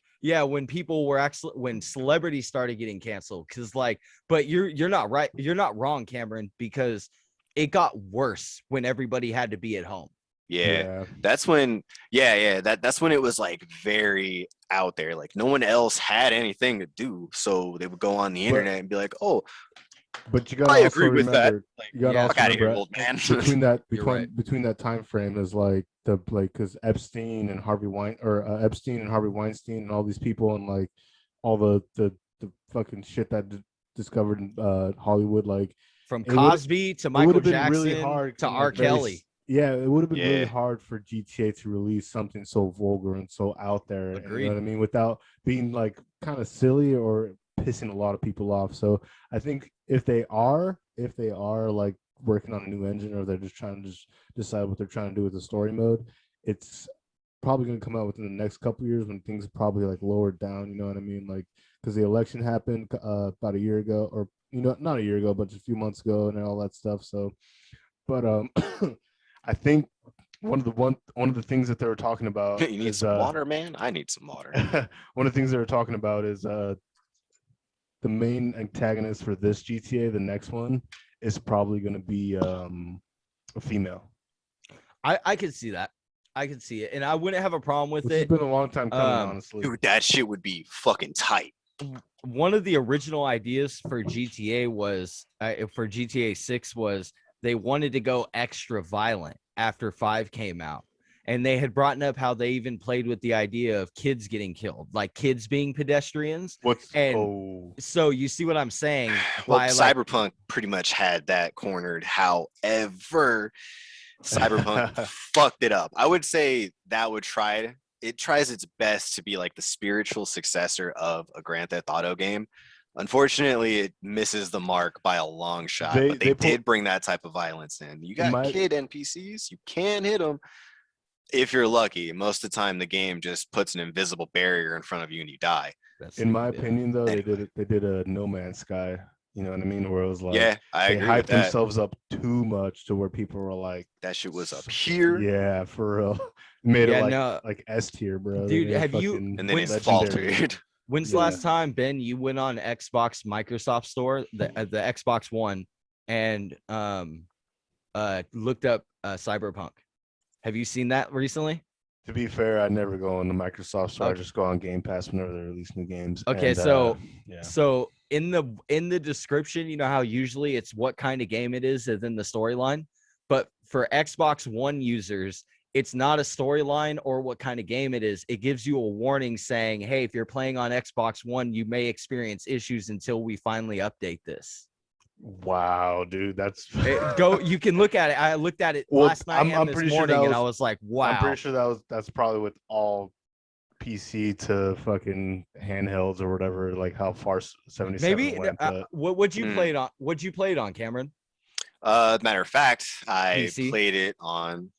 When people were actually, when celebrities started getting canceled, because like, but you're not right, you're not wrong, Cameron, because it got worse when everybody had to be at home. Yeah. That's when that's when it was like very out there. Like, no one else had anything to do, so they would go on the internet and be like, oh, But you gotta I also agree with that. remember, you gotta Yeah. also Fuck outta here, remember old man. You're right. between that time frame is like because Epstein and Harvey Weinstein and all these people, and like all the fucking shit that discovered in Hollywood, like From It would've- Cosby to it Michael would've been Jackson really hard to and, R. like, very Kelly. yeah, it would have been really Yeah. hard for GTA to release something so vulgar and so out there. and Agreed. You know what I mean? Without being like kind of silly or pissing a lot of people off. So I think if they are like working on a new engine, or they're just trying to decide what they're trying to do with the story mode, it's probably going to come out within the next couple of years when things probably like lowered down. You know what I mean? Like, because the election happened about a year ago, or not a year ago, but just a few months ago, and all that stuff. So, but I think one of the things that they were talking about You need is some water, man. I need some water. one of the things they were talking about is the main antagonist for this GTA, the next one, is probably going to be a female. I could see that. I could see it, and I wouldn't have a problem with Which has it. been a long time coming, honestly. Dude, that shit would be fucking tight. One of the original ideas for GTA was for GTA 6 was they wanted to go extra violent after 5 came out. And they had brought up how they even played with the idea of kids getting killed, like kids being pedestrians. So you see what I'm saying? Well, Cyberpunk pretty much had that cornered. However, Cyberpunk fucked it up. I would say that would it tries its best to be like the spiritual successor of a Grand Theft Auto game. Unfortunately, it misses the mark by a long shot. But they did bring that type of violence in. You got kid NPCs, you can hit them. If you're lucky, most of the time the game just puts an invisible barrier in front of you and you die. In my opinion, though, they did a No Man's Sky. You know what I mean? Where it was like, I they agree hyped with that. themselves up too much to where people were like, that shit was up here. Yeah, for real. Made it like S tier, bro. Dude, have you? And then it faltered. When's the last time, Ben, you went on Xbox Microsoft Store, the Xbox One, and looked up Cyberpunk? Have you seen that recently? To be fair, I never go on the Microsoft Store. I just go on Game Pass whenever they release new games. Okay, and, so in the description, you know how usually it's what kind of game it is and then the storyline, but for Xbox One users, it's not a storyline or what kind of game it is. It gives you a warning saying, hey, if you're playing on Xbox One, you may experience issues until we finally update this. Wow, dude, that's you can look at it. I looked at it last night and this morning, and I was like, wow. I'm pretty sure that's probably with all PC to fucking handhelds or whatever, like how far 77 maybe went. What'd you play it on? What'd you play it on, Cameron? Matter of fact, I PC? played it on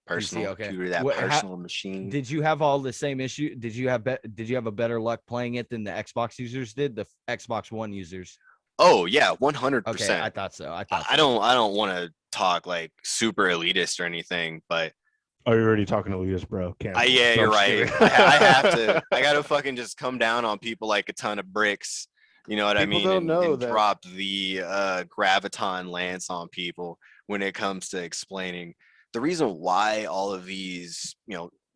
personal PC, okay. computer, personal machine. Did you have all the same issue? Did you have a better luck playing it than the Xbox users did? The Xbox One users? Oh yeah, 100%. Okay, I thought so. I don't want to talk like super elitist or anything, but you're already talking elitist, bro. Yeah, you're right. I have to. I gotta fucking just come down on people like a ton of bricks. You know what I mean? And drop the graviton lance on people when it comes to explaining the reason why all of these,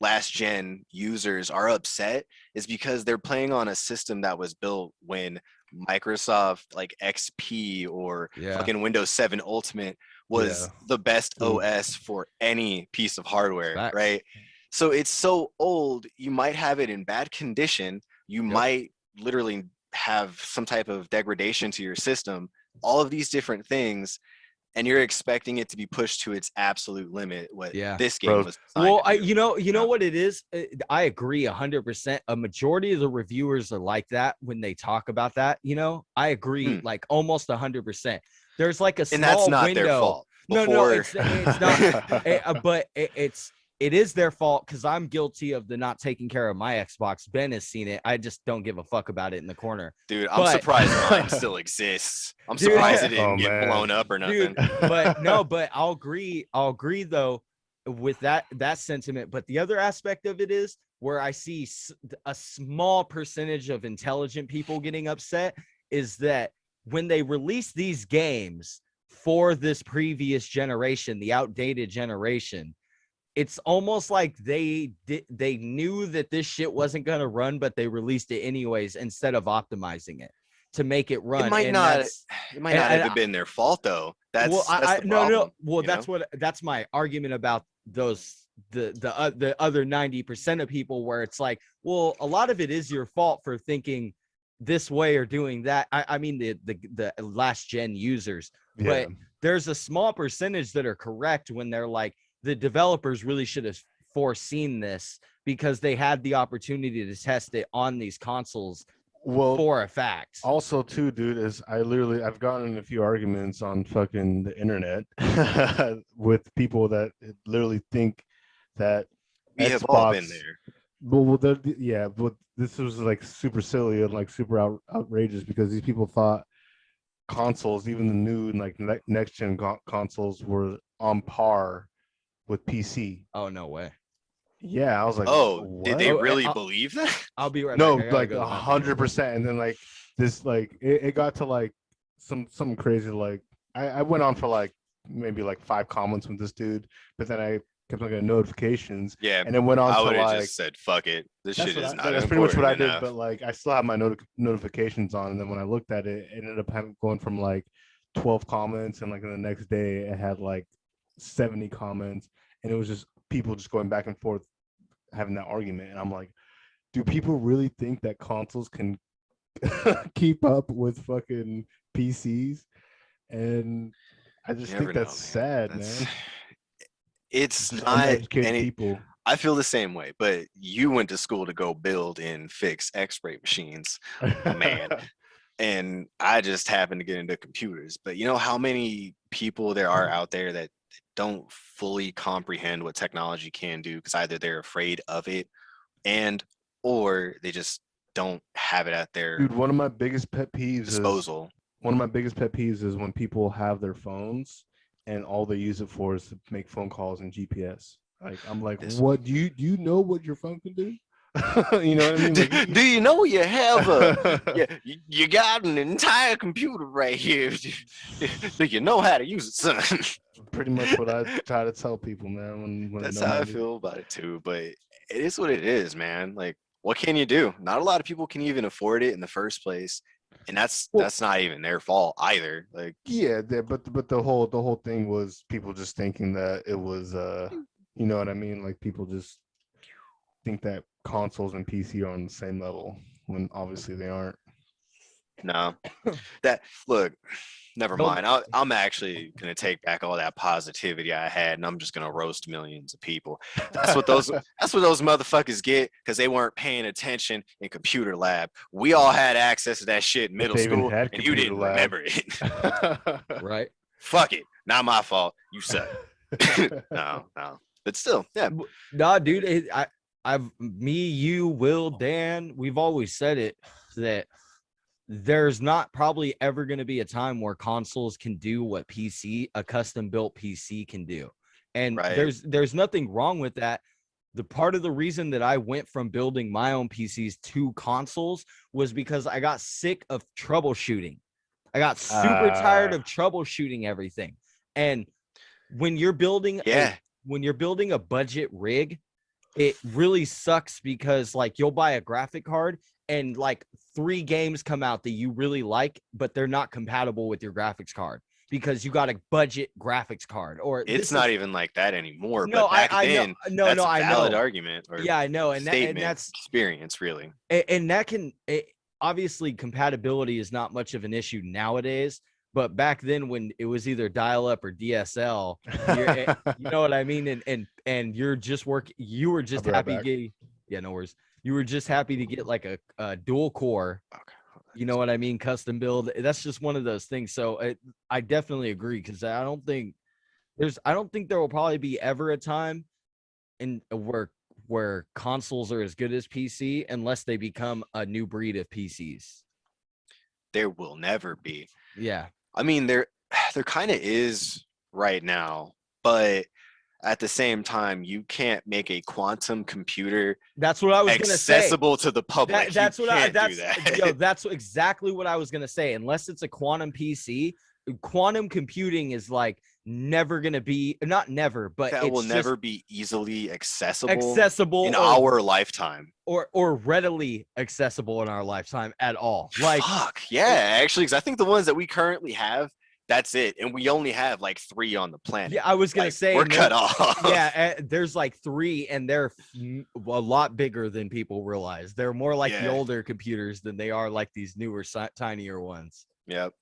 last gen users are upset is because they're playing on a system that was built when Microsoft like XP or fucking Windows 7 Ultimate was the best OS for any piece of hardware, right? So it's so old, you might have it in bad condition, you might literally have some type of degradation to your system, all of these different things, and you're expecting it to be pushed to its absolute limit. This game was well, you know what it is. I agree 100%. A majority of the reviewers are like that when they talk about that. I agree like almost 100%. There's like a small window. And that's not their fault. No, it's not. But it is their fault because I'm guilty of the not taking care of my Xbox. Ben has seen it. I just don't give a fuck about it in the corner. Dude, I'm surprised mine still exists. I'm surprised it didn't get blown up or nothing. Dude, but I'll agree though with that sentiment. But the other aspect of it is where I see a small percentage of intelligent people getting upset is that when they release these games for this previous generation, the outdated generation, it's almost like they knew that this shit wasn't going to run, but they released it anyways instead of optimizing it to make it run. It might not have been their fault though. That's the problem, Well, that's my argument about those the other 90% of people where it's like, well, a lot of it is your fault for thinking this way or doing that. I mean the last gen users, but there's a small percentage that are correct when they're like, the developers really should have foreseen this because they had the opportunity to test it on these consoles for a fact. Also, too, dude, is I've gotten in a few arguments on fucking the internet with people that literally think that we have all been there. But this was like super silly and like super outrageous because these people thought consoles, even the new like next gen consoles, were on par with PC. Oh, no way. Yeah, I was like, Oh, did they what? really I'll- believe that? I'll be right No, back. I gotta like go to the bathroom. 100%. And then like this, like it got to like something crazy. Like I went on for like maybe like 5 comments with this dude, but then I kept looking at notifications, Yeah, and it went on I to would have like just said, "Fuck it, this shit is not that's pretty much what I important did. enough." But like I still have my notifications on, and then when I looked at it, it ended up going from like 12 comments, and like the next day it had like 70 comments, and it was just people just going back and forth having that argument, and I'm like, do people really think that consoles can keep up with fucking PCs? And I You just never think know, that's sad, That's man. it's Just not uneducated any. people. I feel the same way, but you went to school to go build and fix X-ray machines, my man. And I just happened to get into computers. But you know how many people there are out there that don't fully comprehend what technology can do because either they're afraid of it and or they just don't have it at their Dude, one of my biggest pet peeves is disposal. when people have their phones and all they use it for is to make phone calls and GPS. Like I'm like, This what do you know what your phone can do? You know what I mean? do, Like, do you know you have you got an entire computer right here? Do you know how to use it, son? pretty much what I try to tell people, man. When That's no how I money. feel about it too. But it is what it is, man. Like, what can you do? Not a lot of people can even afford it in the first place, and that's Well, not even their fault either. Like, yeah, but the whole thing was people just thinking that it was you know what I mean? Like people just think that consoles and PC are on the same level when obviously they aren't. no, that look. Never No, mind. I'm actually gonna take back all that positivity I had, and I'm just gonna roast millions of people. That's what those motherfuckers get because they weren't paying attention in computer lab. We all had access to that shit in If middle they even school, had and you computer didn't lab. remember it. right? Fuck it, not my fault. You suck. No. But still, yeah. Nah, dude. Me, you, Will, Dan. We've always said it that there's not probably ever going to be a time where consoles can do what a custom built PC can do. And Right. there's nothing wrong with that. The part of the reason that I went from building my own PCs to consoles was because I got sick of troubleshooting. I got super tired of troubleshooting everything. And when you're building Yeah. when you're building a budget rig, it really sucks because like you'll buy a graphic card and like 3 games come out that you really like, but they're not compatible with your graphics card because you got a budget graphics card. Or It's not even like that anymore. no, But back I then, know, that's I a valid know. argument or Yeah, I know, and statement, that's experience, really. and that can obviously compatibility is not much of an issue nowadays. But back then, when it was either dial up or DSL, you know what I mean, and you're just you were just I'll be right happy back. getting, yeah, no worries. You were just happy to get like a dual core, Okay. you know what I mean, custom build. That's just one of those things. So I definitely agree because I don't think there will probably be ever a time in where consoles are as good as PC unless they become a new breed of PCs. There will never be. Yeah. I mean, there kind of is right now, but at the same time, you can't make a quantum computer That's what I was gonna say. accessible to the public. That's you what can't I do that. yo, that's exactly what I was gonna say. Unless it's a quantum PC, quantum computing is like never gonna be, not never, but That it's will just never be easily accessible accessible in or our lifetime. or readily accessible in our lifetime at all. Like Fuck yeah, actually, because I think the ones that we currently have, that's it, and we only have like 3 on the planet. yeah, I was gonna Like, say we're and cut off. yeah, there's like 3 and they're a lot bigger than people realize. They're more like the Yeah. older computers than they are like these newer tinier ones. Yep.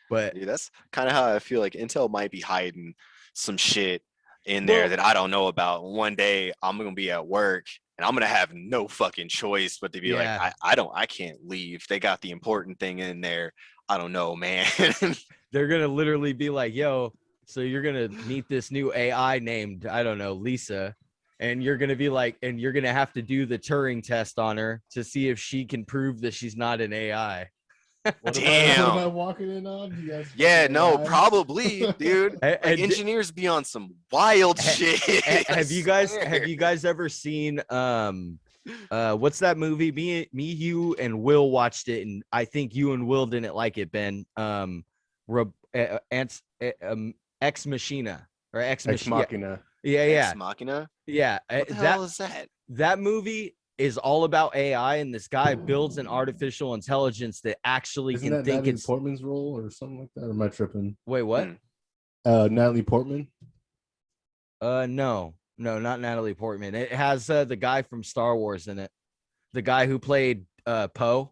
But Dude, that's kind of how I feel like Intel might be hiding some shit in there well, that I don't know about. One day I'm gonna be at work and I'm gonna have no fucking choice but to be like, yeah. I can't leave. They got the important thing in there. I don't know, man. They're gonna literally be like, yo, so you're gonna meet this new AI named, I don't know, Lisa, and you're gonna be like, and you're gonna have to do the Turing test on her to see if she can prove that she's not an AI. What Damn. am I walking in on? You guys Yeah, fucking no, AI? probably, dude. Like And engineers be on some wild shit. I have you swear. guys ever seen what's that movie? You and Will watched it, and I think you and Will didn't like it, Ben. Ex Machina or Ex Ex Machina. Machina. Yeah, Ex Machina? yeah. What the hell is that? That movie is all about AI, and this guy builds an artificial intelligence that actually Isn't can that think Natalie it's. Portman's role or something like that? Or am I tripping? Wait, what? Natalie Portman. No, not Natalie Portman. It has the guy from Star Wars in it, the guy who played Poe.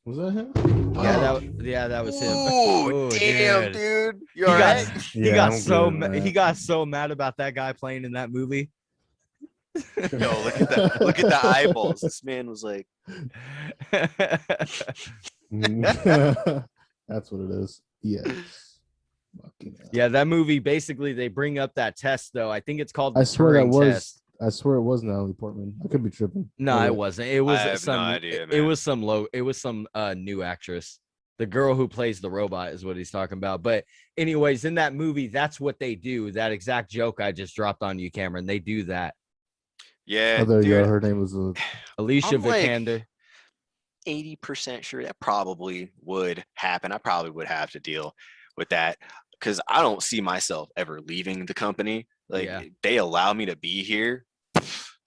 Was that him? That was him. Ooh, Oh, damn, dude. You He all got right? Yeah, I'm good, man. he got so mad about that guy playing in that movie. Yo, look at the eyeballs. This man was like, That's what it is. Yes. Yeah, that movie basically they bring up that test though. I think it's called the I swear that Turing was. test. I swear it was Natalie Portman. I could be tripping. No, Oh, it wait. wasn't. It was I have some. no idea, it man. was some low. It was some new actress. The girl who plays the robot is what he's talking about. But anyways, in that movie, that's what they do. That exact joke I just dropped on you, Cameron. They do that. yeah, Oh, there you dude, go. Her name was Alicia I'm like Vikander. 80% sure that probably would happen. I probably would have to deal with that because I don't see myself ever leaving the company. Like Yeah. they allow me to be here.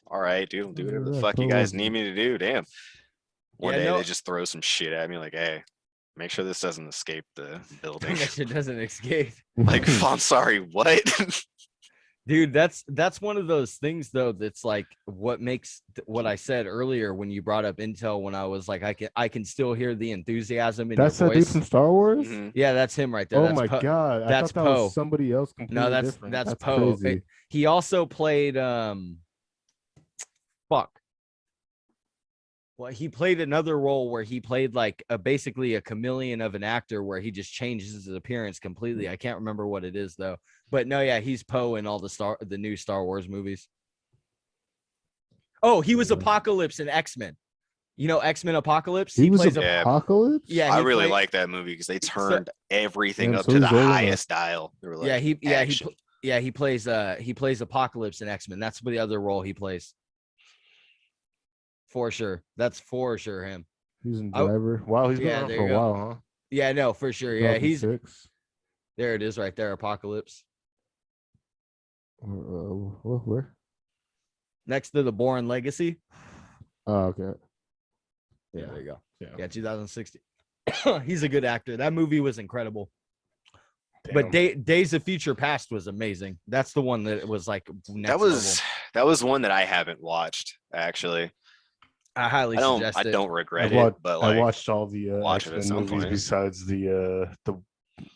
All right, dude, I'll do whatever the fuck you guys need me to do. Damn. One day they just throw some shit at me like, hey, make sure this doesn't escape the building. That shit doesn't escape. Like, I'm sorry, what? Dude, that's one of those things though that's like what makes what I said earlier when you brought up Intel when I was like I can still hear the enthusiasm in That's your that dude voice. from Star Wars. Mhm. Yeah, that's him right there. Oh That's my god! I that's thought that Poe. was somebody else completely No, different. that's Poe. Crazy. He also played fuck. Well, he played another role where he played like basically a chameleon of an actor where he just changes his appearance completely. I can't remember what it is though. But no, yeah, he's Poe in all the new Star Wars movies. Oh, he was Apocalypse in X-Men. You know X-Men Apocalypse? He was plays Apocalypse? Yeah, I really like that movie because they turned everything Damn, up so to the he's old enough. highest dial. They were like, he plays Apocalypse in X-Men. That's the other role he plays. For sure. That's for sure him. He's in Driver. Wow, he's been around for a while, huh? Yeah, no, for sure. Yeah, he's 2006. there. It is right there. Apocalypse. Where? Next to the Bourne Legacy. Oh, okay. Yeah, there you go. Yeah, 2016. He's a good actor. That movie was incredible. Damn. But Days of Future Past was amazing. That's the one that was like that was one that I haven't watched actually. I highly suggest it. I don't regret it, but like, I watched all the X-Men movies besides the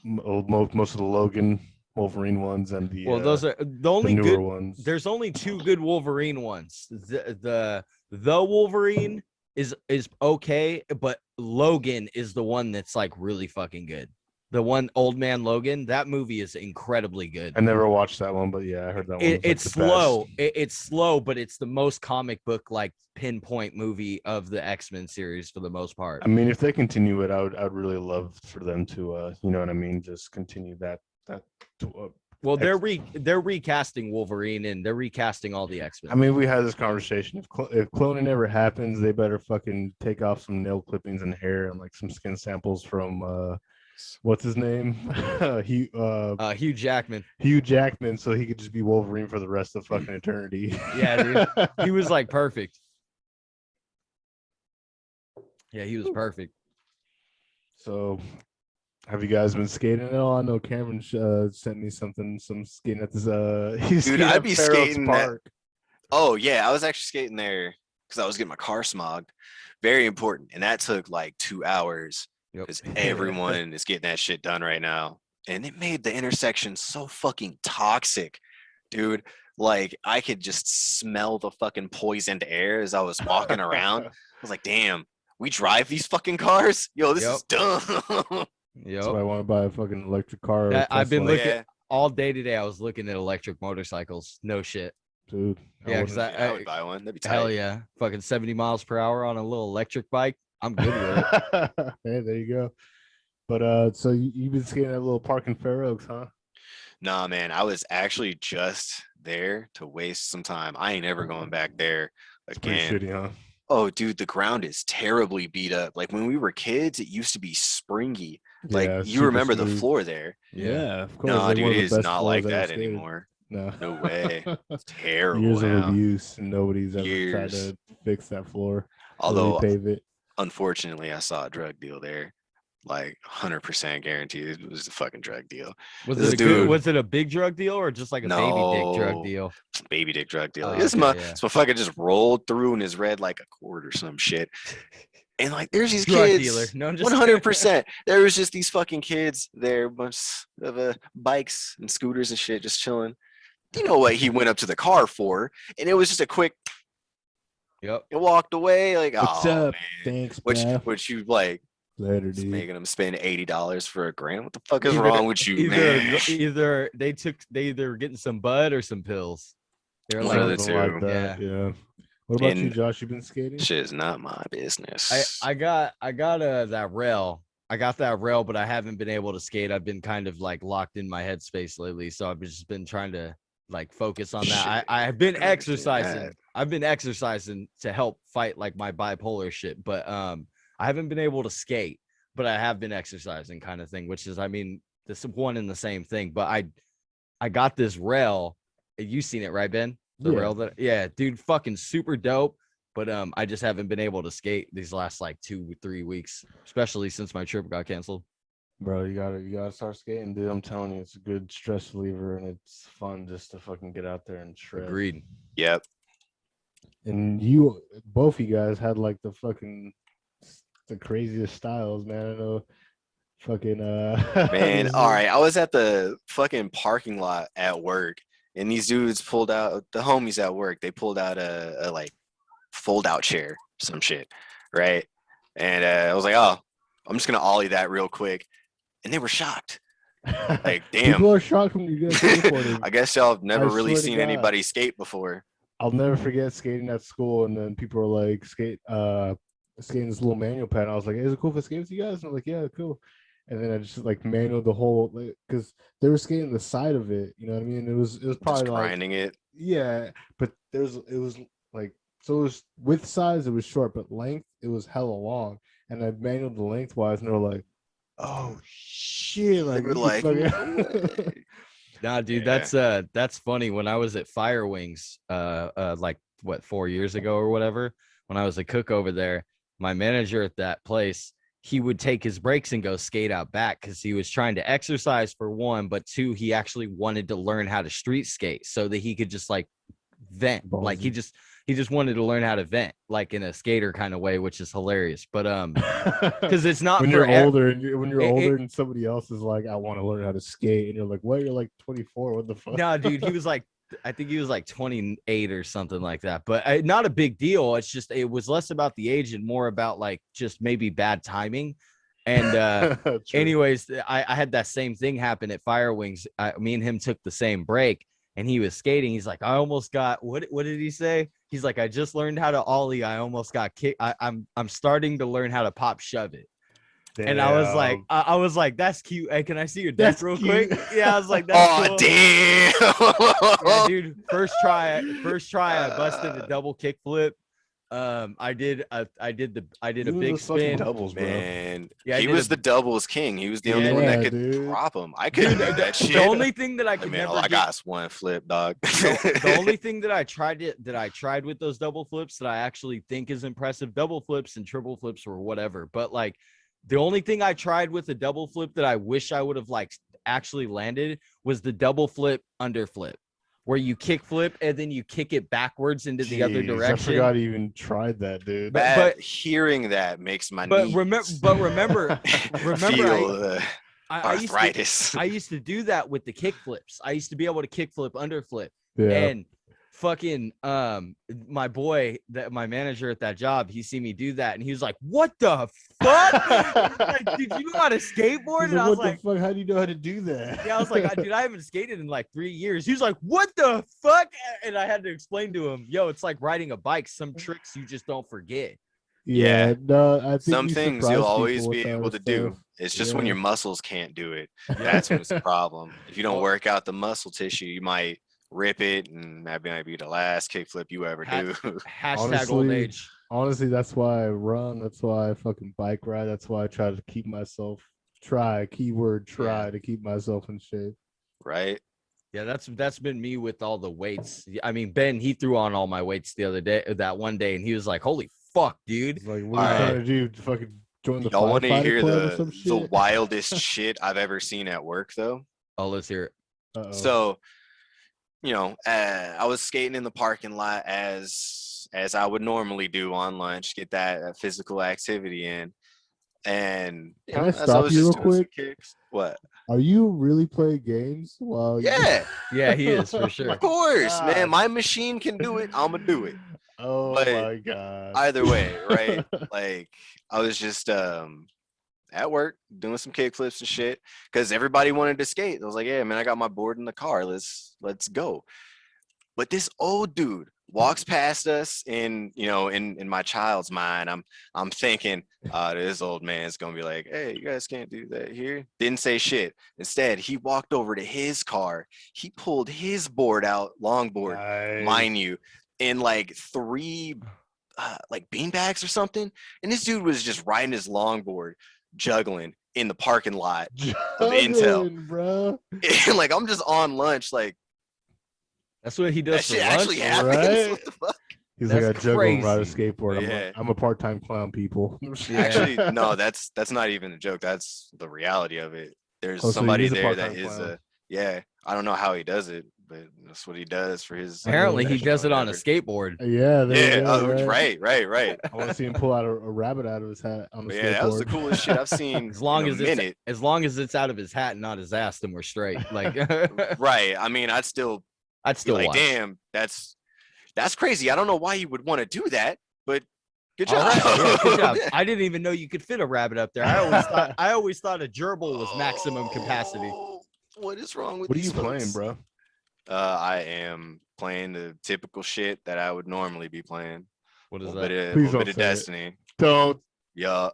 most of the Logan Wolverine ones and the those are the only newer good ones. There's only two good Wolverine ones. The Wolverine is okay, but Logan is the one that's like really fucking good. The one Old Man Logan, that movie is incredibly good. I never watched that one, but yeah, I heard that one. It's slow. It's slow, but it's the most comic book like pinpoint movie of the X-Men series for the most part. I mean, if they continue it, I'd really love for them to, you know what I mean, just continue that. Well, they're recasting Wolverine and they're recasting all the X-Men. I mean, we had this conversation. If cloning ever happens, they better fucking take off some nail clippings and hair and like some skin samples from what's his name? Hugh Jackman. Hugh Jackman, so he could just be Wolverine for the rest of fucking eternity. Yeah, dude. He was like perfect. Yeah, he was perfect. So, have you guys been skating at all? I know Cameron sent me some skating at this. Dude, I'd be skating Park. Oh yeah, I was actually skating there because I was getting my car smogged. Very important, and that took like 2 hours. Because everyone is getting that shit done right now. And it made the intersection so fucking toxic, dude. Like, I could just smell the fucking poisoned air as I was walking around. I was like, damn, we drive these fucking cars? Yo, this is dumb. That's why I want to buy a fucking electric car. I've been looking all day today. I was looking at electric motorcycles. No shit. Dude. Yeah, because I would buy one. That'd be tight. Hell yeah. Fucking 70 miles per hour on a little electric bike. I'm good with it. Hey, there you go. But so you've been skating at a little park in Fair Oaks, huh? Nah, man, I was actually just there to waste some time. I ain't ever going back there It's pretty again. shitty, huh? Oh, dude, the ground is terribly beat up. Like when we were kids, it used to be springy. Like Yeah, you super remember the smooth. floor there. Yeah, of course. Nah, Like dude, one it of the is best not floors like I ever that skated. anymore. No. No way. It's terrible Years of now. abuse, and nobody's ever tried Years. to fix that floor or Although, repave it. unfortunately, I saw a drug deal there. Like 100% guaranteed it was a fucking drug deal. Was This it a good? dude, Was it a big drug deal or just like a baby dick drug no, deal? baby dick drug deal. Oh, This okay, yeah. motherfucker just rolled through and is red like a cord or some shit. And like, there's these Drug kids. dealer. No, I'm just 100%. There was just these fucking kids there, bunch of bikes and scooters and shit, just chilling. You know what he went up to the car for? And it was just a quick. Yep. It walked away. Like, What's oh up? man, Thanks, which bro. which you like Later, just dude. making them spend $80 for a gram? What the fuck is wrong with you, man? Either they were getting some bud or some pills. They're One like, of the Something two. like that. Yeah. What about you, And Josh? You been skating? shit is not my business. I got that rail. I got that rail, but I haven't been able to skate. I've been kind of like locked in my headspace lately, so I've just been trying to like focus on that. Shit, I've been I can understand exercising. that. I've been exercising to help fight like my bipolar shit, but I haven't been able to skate, but I have been exercising kind of thing, which is, I mean, this one and the same thing. But I got this rail. You seen it, right, Ben? The Yeah. rail that, yeah, dude, fucking super dope. But I just haven't been able to skate these last like 2-3 weeks, especially since my trip got canceled. Bro, you gotta start skating, dude. I'm telling you, it's a good stress reliever and it's fun just to fucking get out there and shred. Agreed. Yep. And both you guys had like the craziest styles, man. I know fucking Man, all right. I was at the fucking parking lot at work, and these dudes pulled out the homies at work. They pulled out a like fold out chair, some shit, right? And I was like, oh, I'm just gonna ollie that real quick, and they were shocked. Like, damn. People are shocked when you guys skateboarding. I guess y'all have never I really swear to seen God. anybody skate before. I'll never forget skating at school, and then people were like skating this little manual pad. I was like, hey, is it cool if I skate with you guys? And I'm like, yeah, cool. And then I just like manual the whole, because they were skating the side of it, you know what I mean? It was probably Just like, grinding it. yeah, but it was like, so it was width size, it was short, but length it was hella long. And I manualed the lengthwise, and they were like, oh shit, like, They were you like, can "No fucking-" way." Nah, dude, Yeah. that's funny. When I was at Fire Wings, like what, 4 years ago or whatever, when I was a cook over there, my manager at that place, he would take his breaks and go skate out back because he was trying to exercise for one, but two, he actually wanted to learn how to street skate so that he could just like vent. Like he just wanted to learn how to vent like in a skater kind of way, which is hilarious. But because it's not when for you're older and when you're it- older and somebody else is like, I want to learn how to skate, and you're like, what? You're like 24. What the fuck? No, dude, he was like, I think he was like 28 or something like that. But not a big deal. It's just, it was less about the age and more about like just maybe bad timing. And True. anyways, I had that same thing happen at Fire Wings. Me and him took the same break, and he was skating. He's like, I almost got, what did he say? He's like, I just learned how to ollie. I almost got kicked. I'm starting to learn how to pop shove it. And I was like, Damn. I was like, that's cute. Hey, can I see your deck That's real cute. quick? Yeah, I was like, that's Oh cool. damn. Yeah, dude. First try, I busted a double kick flip. I did a You big those fucking spin. doubles, bro. Man, Yeah, I he did was a- the doubles king. He was the only one Yeah, that could dude. drop him. I couldn't do that shit. The only thing that I Like, could man, never all I get, got is one flip, dog. the only thing that I tried with those double flips that I actually think is impressive, double flips and triple flips or whatever. But like the only thing I tried with a double flip that I wish I would have like actually landed was the double flip under flip, where you kick flip and then you kick it backwards into the other Jeez, direction. I forgot you even tried that, dude. But Hearing that makes my But knees remember, feel I used to, arthritis. I used to do that with the kick flips. I used to be able to kick flip, under flip, Yeah. and fucking my boy, that my manager at that job, he see me do that, and he was like, "What the fuck? He's like, dude, you know how to skateboard?" He's And like, I was what like, the fuck? How do you know how to do that? "Yeah," I was like, "Dude, I haven't skated in like 3 years." He was like, "What the fuck?" And I had to explain to him, "Yo, it's like riding a bike. Some tricks you just don't forget." Yeah. No, I think Some you things surprise you'll always people with be that able to do. stuff. It's just when Yeah. your muscles can't do it. Yeah. That's when it's a problem. If you don't Oh. work out the muscle tissue, you might rip it, and that might be the last kickflip you ever Ha- do. Hashtag old Honestly, age. Honestly, that's why I run. That's why I fucking bike ride. That's why I try to keep myself keyword try Yeah. to keep myself in shape. Right? Yeah, that's been me with all the weights. I mean, Ben, he threw on all my weights the other day, that one day, and he was like, "Holy fuck, dude!" It's like, what are you Alright. trying to do? Fucking join the Y'all want to firefighter hear club or some the shit? wildest shit I've ever seen at work, though? Oh, let's hear it. Uh-oh. So, I was skating in the parking lot as I would normally do on lunch, get that physical activity in, and Can I as I stop was you just real doing some quick? kicks. What? Are you really playing games while you? Yeah, Yeah, he is for sure. of course, man. God. My machine can do it. I'ma do it. Oh But my god. either way, right? Like I was just at work doing some kickflips and shit because everybody wanted to skate. I was like, yeah, man, I got my board in the car. Let's go. But this old dude walks past us, and in my child's mind, I'm thinking, this old man's gonna be like, hey, you guys can't do that here. Didn't say shit. Instead, he walked over to his car. He pulled his board out, longboard, mind you, in like three like beanbags or something. And this dude was just riding his longboard, juggling in the parking lot of Intel. Bro. And like I'm just on lunch, like That's what he that does for shit lunch. actually happens. right? What the fuck? He's That's like, I juggle and ride a crazy. skateboard. Yeah. I'm a part-time clown, people. Yeah. Actually, no, that's not even a joke. That's the reality of it. There's Oh, so he somebody is a there that part-time is clown. I don't know how he does it, but that's what he does for his Apparently, he profession does or it on a whatever. skateboard. Yeah, there you Yeah, go, right. I want to see him pull out a rabbit out of his hat on the But skateboard. yeah, that was the coolest shit I've seen As long in as a minute. it's out of his hat and not his ass, then we're straight. Like, Right. I mean, I'd still I'd be still like, watch. damn, that's crazy. I don't know why you would want to do that, but good All job. right, yeah, good job. I didn't even know you could fit a rabbit up there. I always thought a gerbil was maximum capacity. Oh, what is wrong with What are these you playing, folks? bro? I am playing the typical shit that I would normally be playing. What A is little bit that? of, Please little don't bit of say it. Destiny. Don't Yeah.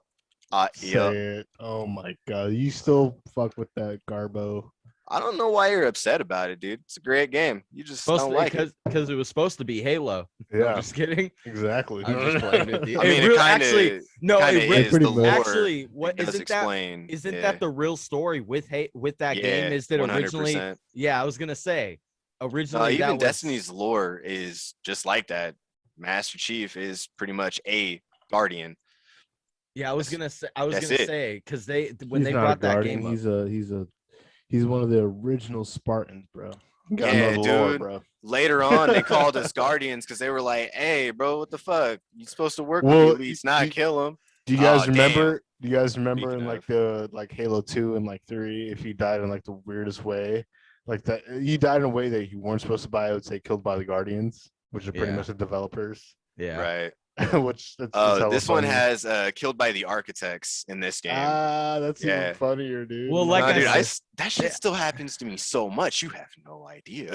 say Yeah. it. Oh my god, you still fuck with that Garbo? I don't know why you're upset about it, dude. It's a great game. You just don't like it. Because it was supposed to be Halo. No, I'm just kidding. exactly. I'm just playing with you. I mean, it kind of actually no. kind of It really, is pretty the much. lore. actually, what It does isn't that? explain. Isn't yeah. that the real story with that game? Is that 100%. originally? Yeah, I was gonna say originally Even that was, Destiny's lore is just like that. Master Chief is pretty much a guardian. Yeah, I was That's- gonna that's it. say because when He's they not brought a that guardian. game up. He's one of the original Spartans, bro. You gotta Yeah, know the lore, dude. bro. Later on, they called us guardians because they were like, "Hey, bro, what the fuck? You supposed to work Well, with the elites, not kill them." Do you guys Oh, remember? Do you guys remember Speaking in like of. the Halo 2 and like 3, if you died in like the weirdest way, like that you died in a way that you weren't supposed to die, I would say killed by the Guardians, which are pretty Yeah. much the developers. Yeah, Right. Which that's hella This one funny. has killed by the architects in this game. That's Yeah. even funnier, dude. Well, like Nah, I dude, said- that shit still happens to me so much. You have no idea.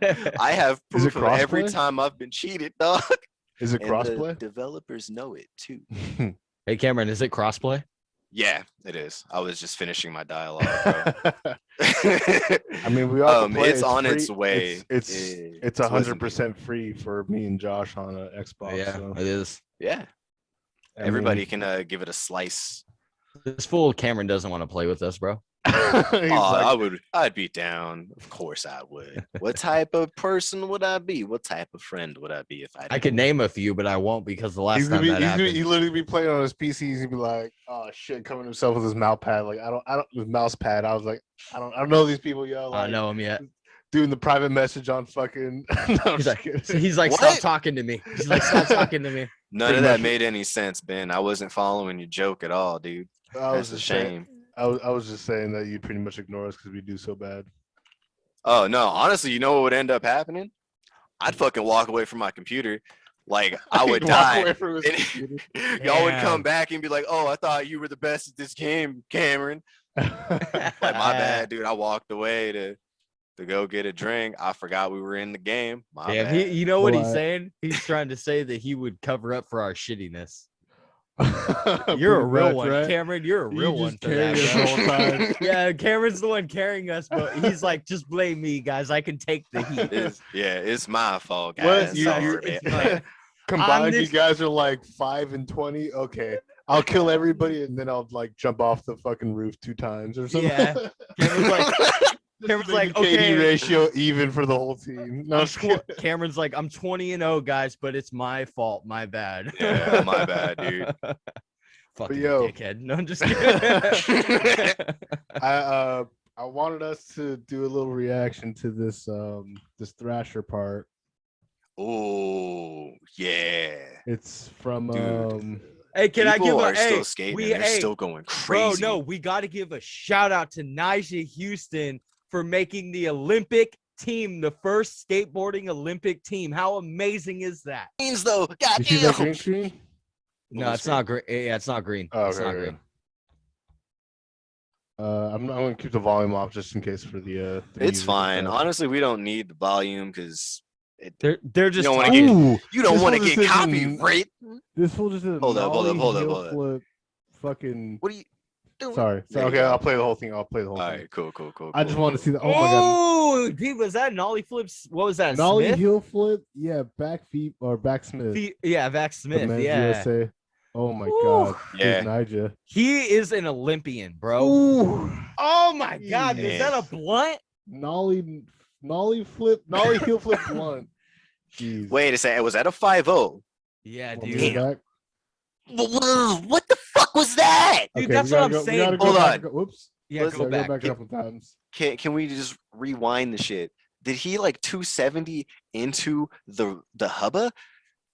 yeah. I have Is it proof of every crossplay? time I've been cheated, dog. Is it And the crossplay? developers know it too. Hey, Cameron, is it crossplay? Yeah, it is. I was just finishing my dialogue, bro. I mean, we all can play. It's on free. its way. It's It's wasn't 100% free for me and Josh on Xbox. Yeah, so, it is. Yeah, I mean, everybody can give it a slice. This fool Cameron doesn't want to play with us, bro. he's like, I'd be down. Of course I would. What type of person would I be? What type of friend would I be if I I could name a few, but I won't because the last he's gonna time be, that happened. he literally be playing on his PC. He's gonna be like, "Oh shit," coming to himself with his mouse pad. Like, I don't with mouse pad. I was like, I don't know these people, yo. I Like, know him yet. doing the private message on fucking. No, I'm He's just like, kidding. so he's like, What? stop talking to me. He's like, stop talking to me. None Pretty of that much. made any sense, Ben. I wasn't following your joke at all, dude. I was That's a just saying- shame. I was just saying that you pretty much ignore us because we do so bad. Oh no, honestly, you know what would end up happening? I'd fucking walk away from my computer. Like I would He'd walk die. away from his And computer. y'all would Damn. come back and be like, "Oh, I thought you were the best at this game, Cameron." Like my bad, dude. I walked away to go get a drink. I forgot we were in the game. My Damn, bad. you know what Well, he's saying? He's trying to say that he would cover up for our shittiness. You're a Pretty real much, one, right? Cameron. You're a You real just one for that, carry us bro. the whole time. Yeah, Cameron's the one carrying us, but he's like, just blame me, guys. I can take the heat. It's my fault, What? guys. You, Sorry, you, man. It's fine. combined, you this- guys are like 5 and 20. Okay, I'll kill everybody and then I'll like jump off the fucking roof 2 times or something. Yeah. Cameron's like, Cameron's like, KD okay. ratio even for the whole team. No, I'm just kidding. Cameron's like, I'm 20-0, guys, but it's my fault. My bad. Yeah, my bad, dude. Fucking yo. dickhead. No, I'm just kidding. I wanted us to do a little reaction to this this Thrasher part. Oh yeah. It's from Dude. Hey, can I People give a are still hey, skating. we- And they're hey, still going bro, crazy. no, we got to give a shout out to Nyjah Houston for making the Olympic team, the first skateboarding Olympic team. How amazing is that? Means though, You see that green goddamn. screen? No, it's not green. Yeah, it's not green. Oh, It's okay, not okay. green. I'm gonna keep the volume off just in case for the It's music and fine. stuff. Honestly, we don't need the volume because They're just don't wanna talking. Ooh, you don't this want to fool just get did copyright. This fool just did a Hold up, hold up, nollie hold up, heel hold up. flip. Fucking What are you doing? sorry. There you Okay, go. I'll play the whole thing. All All right, cool. I just want to see the. Oh my Oh, dude, was that Nollie flips? What was that? god, nollie Smith? heel flip. Yeah, back feet or back Smith. Yeah, Vac The Smith. men's Yeah. USA. Oh my Ooh. god. Yeah. Here's Nyjah. He is an Olympian, bro. Ooh. Oh my god, is that a Jeez. blunt? Nollie flip. Nollie heel flip blunt. Jeez. Wait a second. Was that a 5-0? Yeah, Want me dude. to go Damn. back? What the fuck was that? Dude, Okay, that's we what gotta I'm go- we saying. gotta go Hold back- on. Whoops. Yeah, Let's go Gotta back. go back a couple times. Can we just rewind the shit? Did he like 270 into the hubba?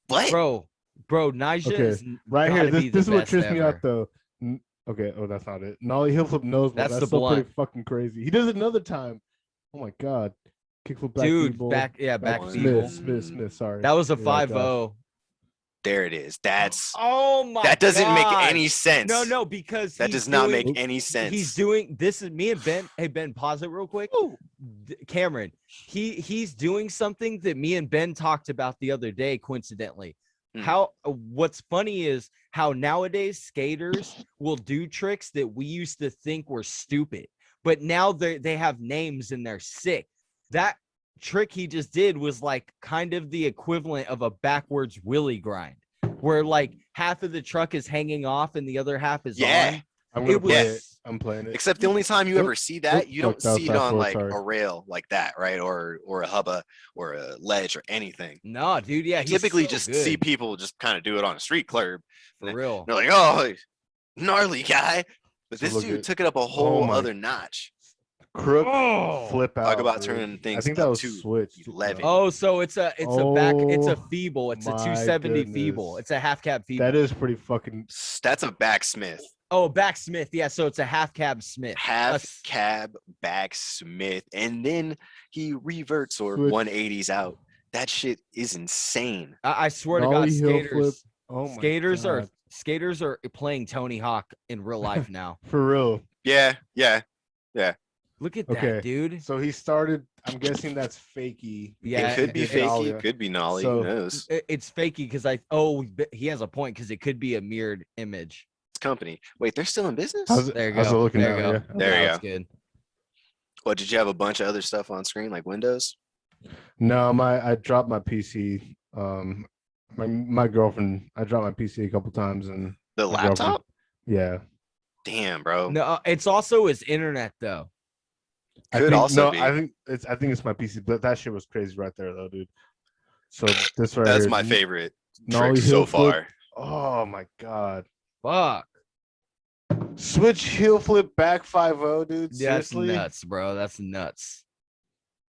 What? Bro, Nyjah Okay, is Right gotta here. be This is the what best trips me ever. out though. Okay. Oh, that's not it. Nollie heel flip nose. That's That's the still pretty blunt. fucking crazy. He does it another time. Oh my god. Kickflip back. Dude, feeble, back back Smith, feeble. Smith. Sorry. That was a You're right, Josh. 5-0. There it is. That's Oh my that doesn't make God. any sense. No, because that he's does not doing- make any sense. He's doing this is me and Ben. Hey Ben, pause it real quick. Cameron, he's doing something that me and Ben talked about the other day, coincidentally. Hmm. What's funny is how nowadays skaters will do tricks that we used to think were stupid, but now they have names and they're sick. That trick he just did was like kind of the equivalent of a backwards wheelie grind, where like half of the truck is hanging off and the other half is Yeah. on. I'm gonna It play was- it. I'm playing it. Except the only time you ever see that, you don't that was see it fast on forward, like sorry. a rail like that, right? Or a hubba or a ledge or anything. No, dude, yeah, he's Typically, so just good, see people just kind of do it on a street curb. for real. They're like, "Oh, gnarly guy," but So this look dude at- took it up a whole my- other notch. Crook Oh. flip out. Talk about dude. turning I things think that up was to switched. 11. Oh, so it's a feeble. It's a my 270 feeble. goodness. It's a half cab feeble. That is pretty fucking. That's a backsmith, Oh, back Smith. Yeah, so it's a half cab Smith. half s- cab backsmith, and then he reverts or Switch. 180s out. That shit is insane. I swear to God, Nollie heel flip. skaters. Oh my Skaters are playing Tony Hawk in real life now. For real. Yeah. Look at Okay. that, dude. So he started. I'm guessing that's fakey. Yeah, it could be did fakey, Nollie. it could be nollie. So- Who knows? It's fakey because he has a point because it could be a mirrored image. It's company. Wait, they're still in business? How's it, There you how's go. it looking There now? you go. Yeah? There you That's go. good. What, did you have a bunch of other stuff on screen like Windows? No, I dropped my PC. My girlfriend. I dropped my PC a couple times and The my girlfriend- laptop? Yeah. Damn, bro. No, it's also his internet though. Could also be. I think it's my PC, but that shit was crazy right there though, dude. So this right That's here, my favorite Nollie trick so heel flip. far. Oh my god. Fuck. Switch heel flip back 5-0, dude. That's Seriously? nuts, bro. That's nuts.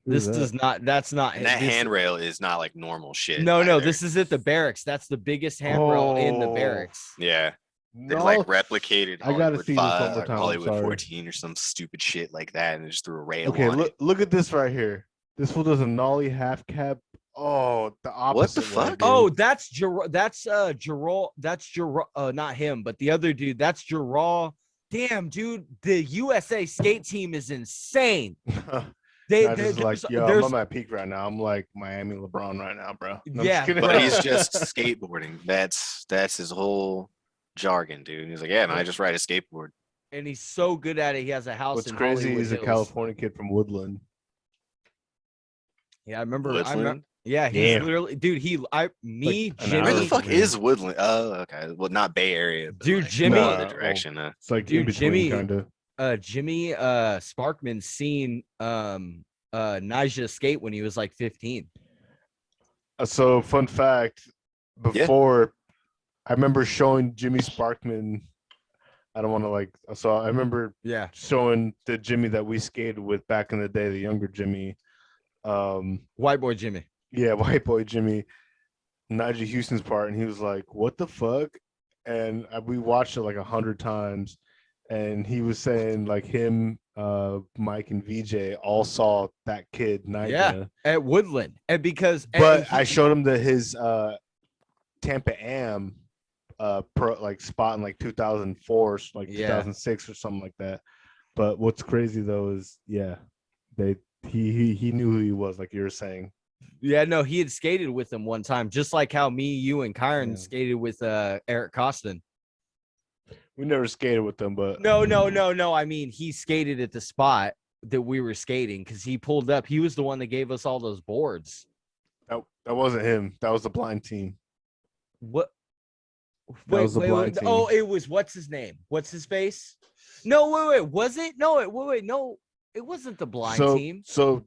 Who's This that? does not. That's not. And that this- handrail is not like normal shit. No, either. this is at the barracks. That's the biggest handrail in the Oh. barracks. Yeah. They No, like replicated I gotta Hollywood see this one 5, more time, I'm Hollywood sorry. 14 or some stupid shit like that, and they just threw a rail okay, on it. look at this right here. This fool does a nollie half cab. Oh, the opposite. way, fuck? dude. Oh, that's Gerald. That's Gerald. Not him, but the other dude. That's Gerald. Damn, dude, the USA skate team is insane. They, Not just like, there's- yo, I'm there's- on my peak right now. I'm like Miami LeBron right now, bro. No, I'm Yeah, just kidding. But he's just skateboarding. That's his whole jargon, dude. He's like, yeah, man, I just ride a skateboard. And he's so good at it. He has a house What's in crazy Hollywood is a Hills. California kid from Woodland. Yeah, I remember. Woodland? Yeah, he's Yeah. literally, dude. Like an hour Jimmy. Where the fuck from here. is Woodland? Oh, okay. Well, not Bay Area, but Dude, like, Jimmy- no other Nah, direction. It's like Dude, in between, Jimmy- kind of. Jimmy Sparkman seen Nigel skate when he was like 15. So, fun fact: before, I remember showing Jimmy Sparkman. I don't want to like. So I remember Yeah. showing the Jimmy that we skated with back in the day, the younger Jimmy. White boy Jimmy. Yeah, white boy Jimmy, Nigel Houston's part, and he was like, "What the fuck?" And we watched it like 100 times, and he was saying like him, Mike, and VJ all saw that kid Nigel. Yeah, at Woodland, and because But I showed him his Tampa Am pro like spot in like 2004, like Yeah. 2006 or something like that. But what's crazy though is he knew who he was, like you were saying. Yeah, no, he had skated with him one time, just like how me, you, and Kyron Yeah. skated with Eric Costin. We never skated with them, but No. I mean, he skated at the spot that we were skating because he pulled up. He was the one that gave us all those boards. that wasn't him. That was the blind team. What? That was the blind team. Oh, it was what's his name? What's his face? No, wait. Was it? No, no. It wasn't the blind team. So,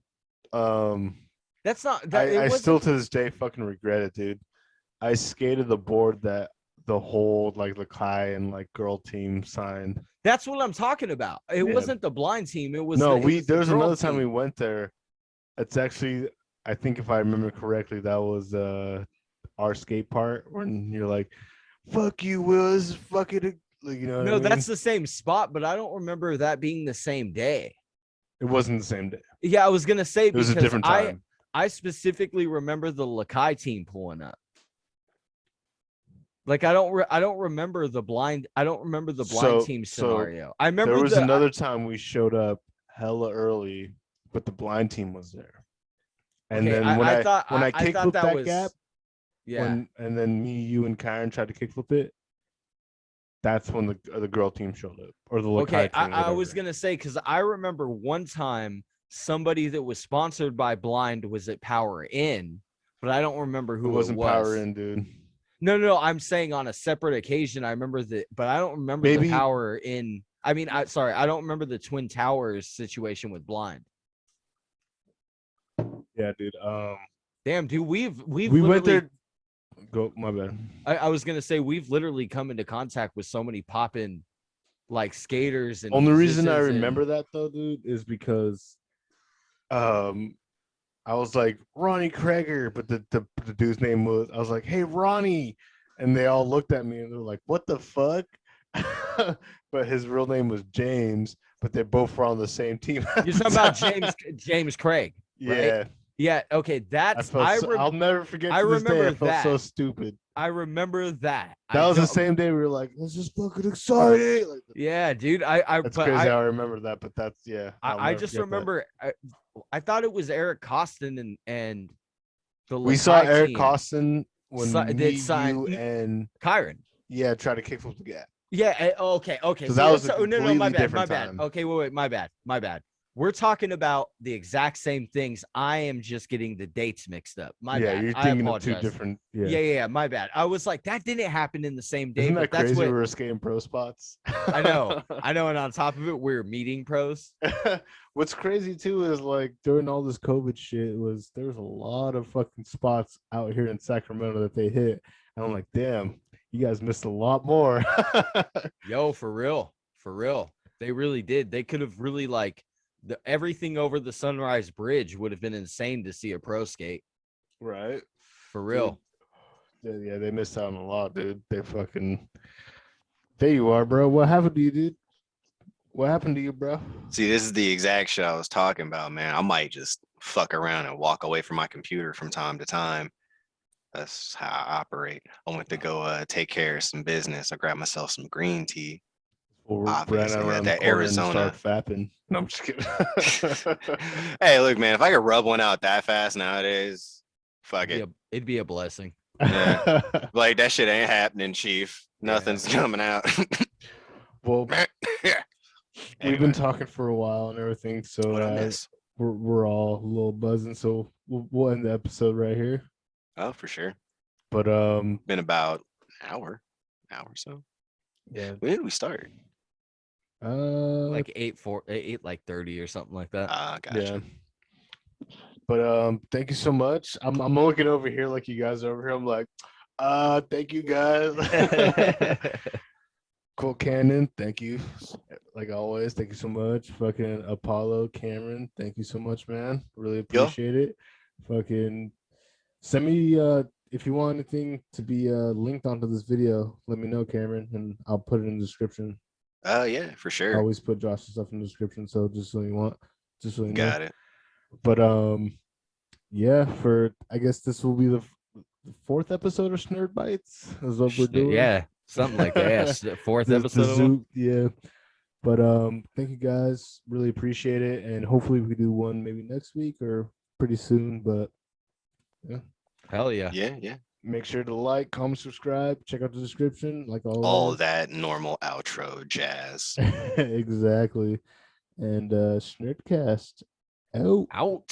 That's not. That, I still to this day fucking regret it, dude. I skated the board that the whole like Lakai and like girl team signed. That's what I'm talking about. It Yeah. wasn't the blind team. It was There was girl another time we team. went there. It's actually, I think if I remember correctly, that was our skate part when you're like, "Fuck you, Willis, fuck it," like, you know. No, what I mean? that's the same spot, but I don't remember that being the same day. It wasn't the same day. Yeah, I was gonna say It was because a different time. I specifically remember the Lakai team pulling up. Like I don't remember the blind. I don't remember the blind team scenario. I remember there was another time we showed up hella early, but the blind team was there. And Okay, then when I thought kickflipped that was, gap, yeah. and then me, you, and Kyron tried to kickflip it. That's when the girl team showed up, or the Okay, Lakai team. I was whatever. gonna say because I remember one time somebody that was sponsored by Blind was at Power In, but I don't remember who It wasn't it was. Power In, dude. No. I'm saying on a separate occasion. I remember that, but I don't remember Maybe- the Power In. I mean, I don't remember the Twin Towers situation with Blind. Yeah, dude. Damn, dude, we We literally, went there. Go, my bad. I was gonna say we've literally come into contact with so many poppin' like skaters and Only reason I musicians and- remember that though, dude, is because I was like Ronnie Kreger, but the dude's name was, I was like, "Hey Ronnie," and they all looked at me and they were like, "What the fuck?" But his real name was James, but they both were on the same team. You're talking about James Craig. Yeah, Yeah, okay, I'll never forget. I To this day, remember I felt that. so stupid. I remember that. That was the same day we were like, "Let's just fucking excited." Like, Yeah, dude. that's crazy how I remember that, but that's I'll I never just forget that. remember. I thought it was Eric Costin and the We saw Lakai Eric team. Costin when Si- me, did sign- you, and Kyron. try to kickflip the gap. Yeah. Okay. So See, that was a no. My completely bad. My different bad. time. Okay. Wait. My bad. We're talking about the exact same things. I am just getting the dates mixed up. My bad. You're I thinking of two apologize. different. Yeah. My bad. I was like, that didn't happen in the same day. Isn't but that that's crazy? what We were skating pro spots. I know. And on top of it, we're meeting pros. What's crazy too is like during all this COVID shit there was a lot of fucking spots out here in Sacramento that they hit, and I'm like, damn, you guys missed a lot more. Yo, for real. They really did. They could have really everything over the Sunrise Bridge would have been insane to see a pro skate. Right. For real. Dude, yeah, they missed out on a lot, dude. They fucking. There you are, bro. What happened to you, dude? What happened to you, bro? See, this is the exact shit I was talking about, man. I might just fuck around and walk away from my computer from time to time. That's how I operate. I went to go take care of some business. I grabbed myself some green tea. Well, we're Obviously, running around that the corner and Arizona. start fapping. No, I'm just kidding. Hey, look, man, if I could rub one out that fast nowadays, fuck it. It'd be a blessing. Yeah. Like, that shit ain't happening, Chief. Nothing's coming out. Well, Yeah. we've been talking for a while and everything, so What I miss? we're all a little buzzing. So we'll end the episode right here. Oh, for sure. But Been about an hour or so. yeah, When did we start? Like 8 like 30 or something like that. Gotcha. yeah. But thank you so much. I'm looking over here like you guys are over here. I'm like, thank you guys. Cool Cannon, thank you. Like always, thank you so much. Fucking Apollo, Cameron, thank you so much, man. Really appreciate it. Fucking send me if you want anything to be linked onto this video, let me know, Cameron, and I'll put it in the description. Yeah, for I sure. always put Josh's stuff in the description, so just so you want, just so you know. Got it. But yeah, for I guess this will be the fourth episode of Shnerd Bites. Is what we're doing. Yeah, something like that. Yeah, fourth The episode. of them. Zoo, yeah. But thank you guys. Really appreciate it, and hopefully we do one maybe next week or pretty soon. But yeah, Hell yeah. Yeah. make sure to like, comment, subscribe, check out the description, like always. All that normal outro jazz. Exactly. And Shnerdcast out. Out.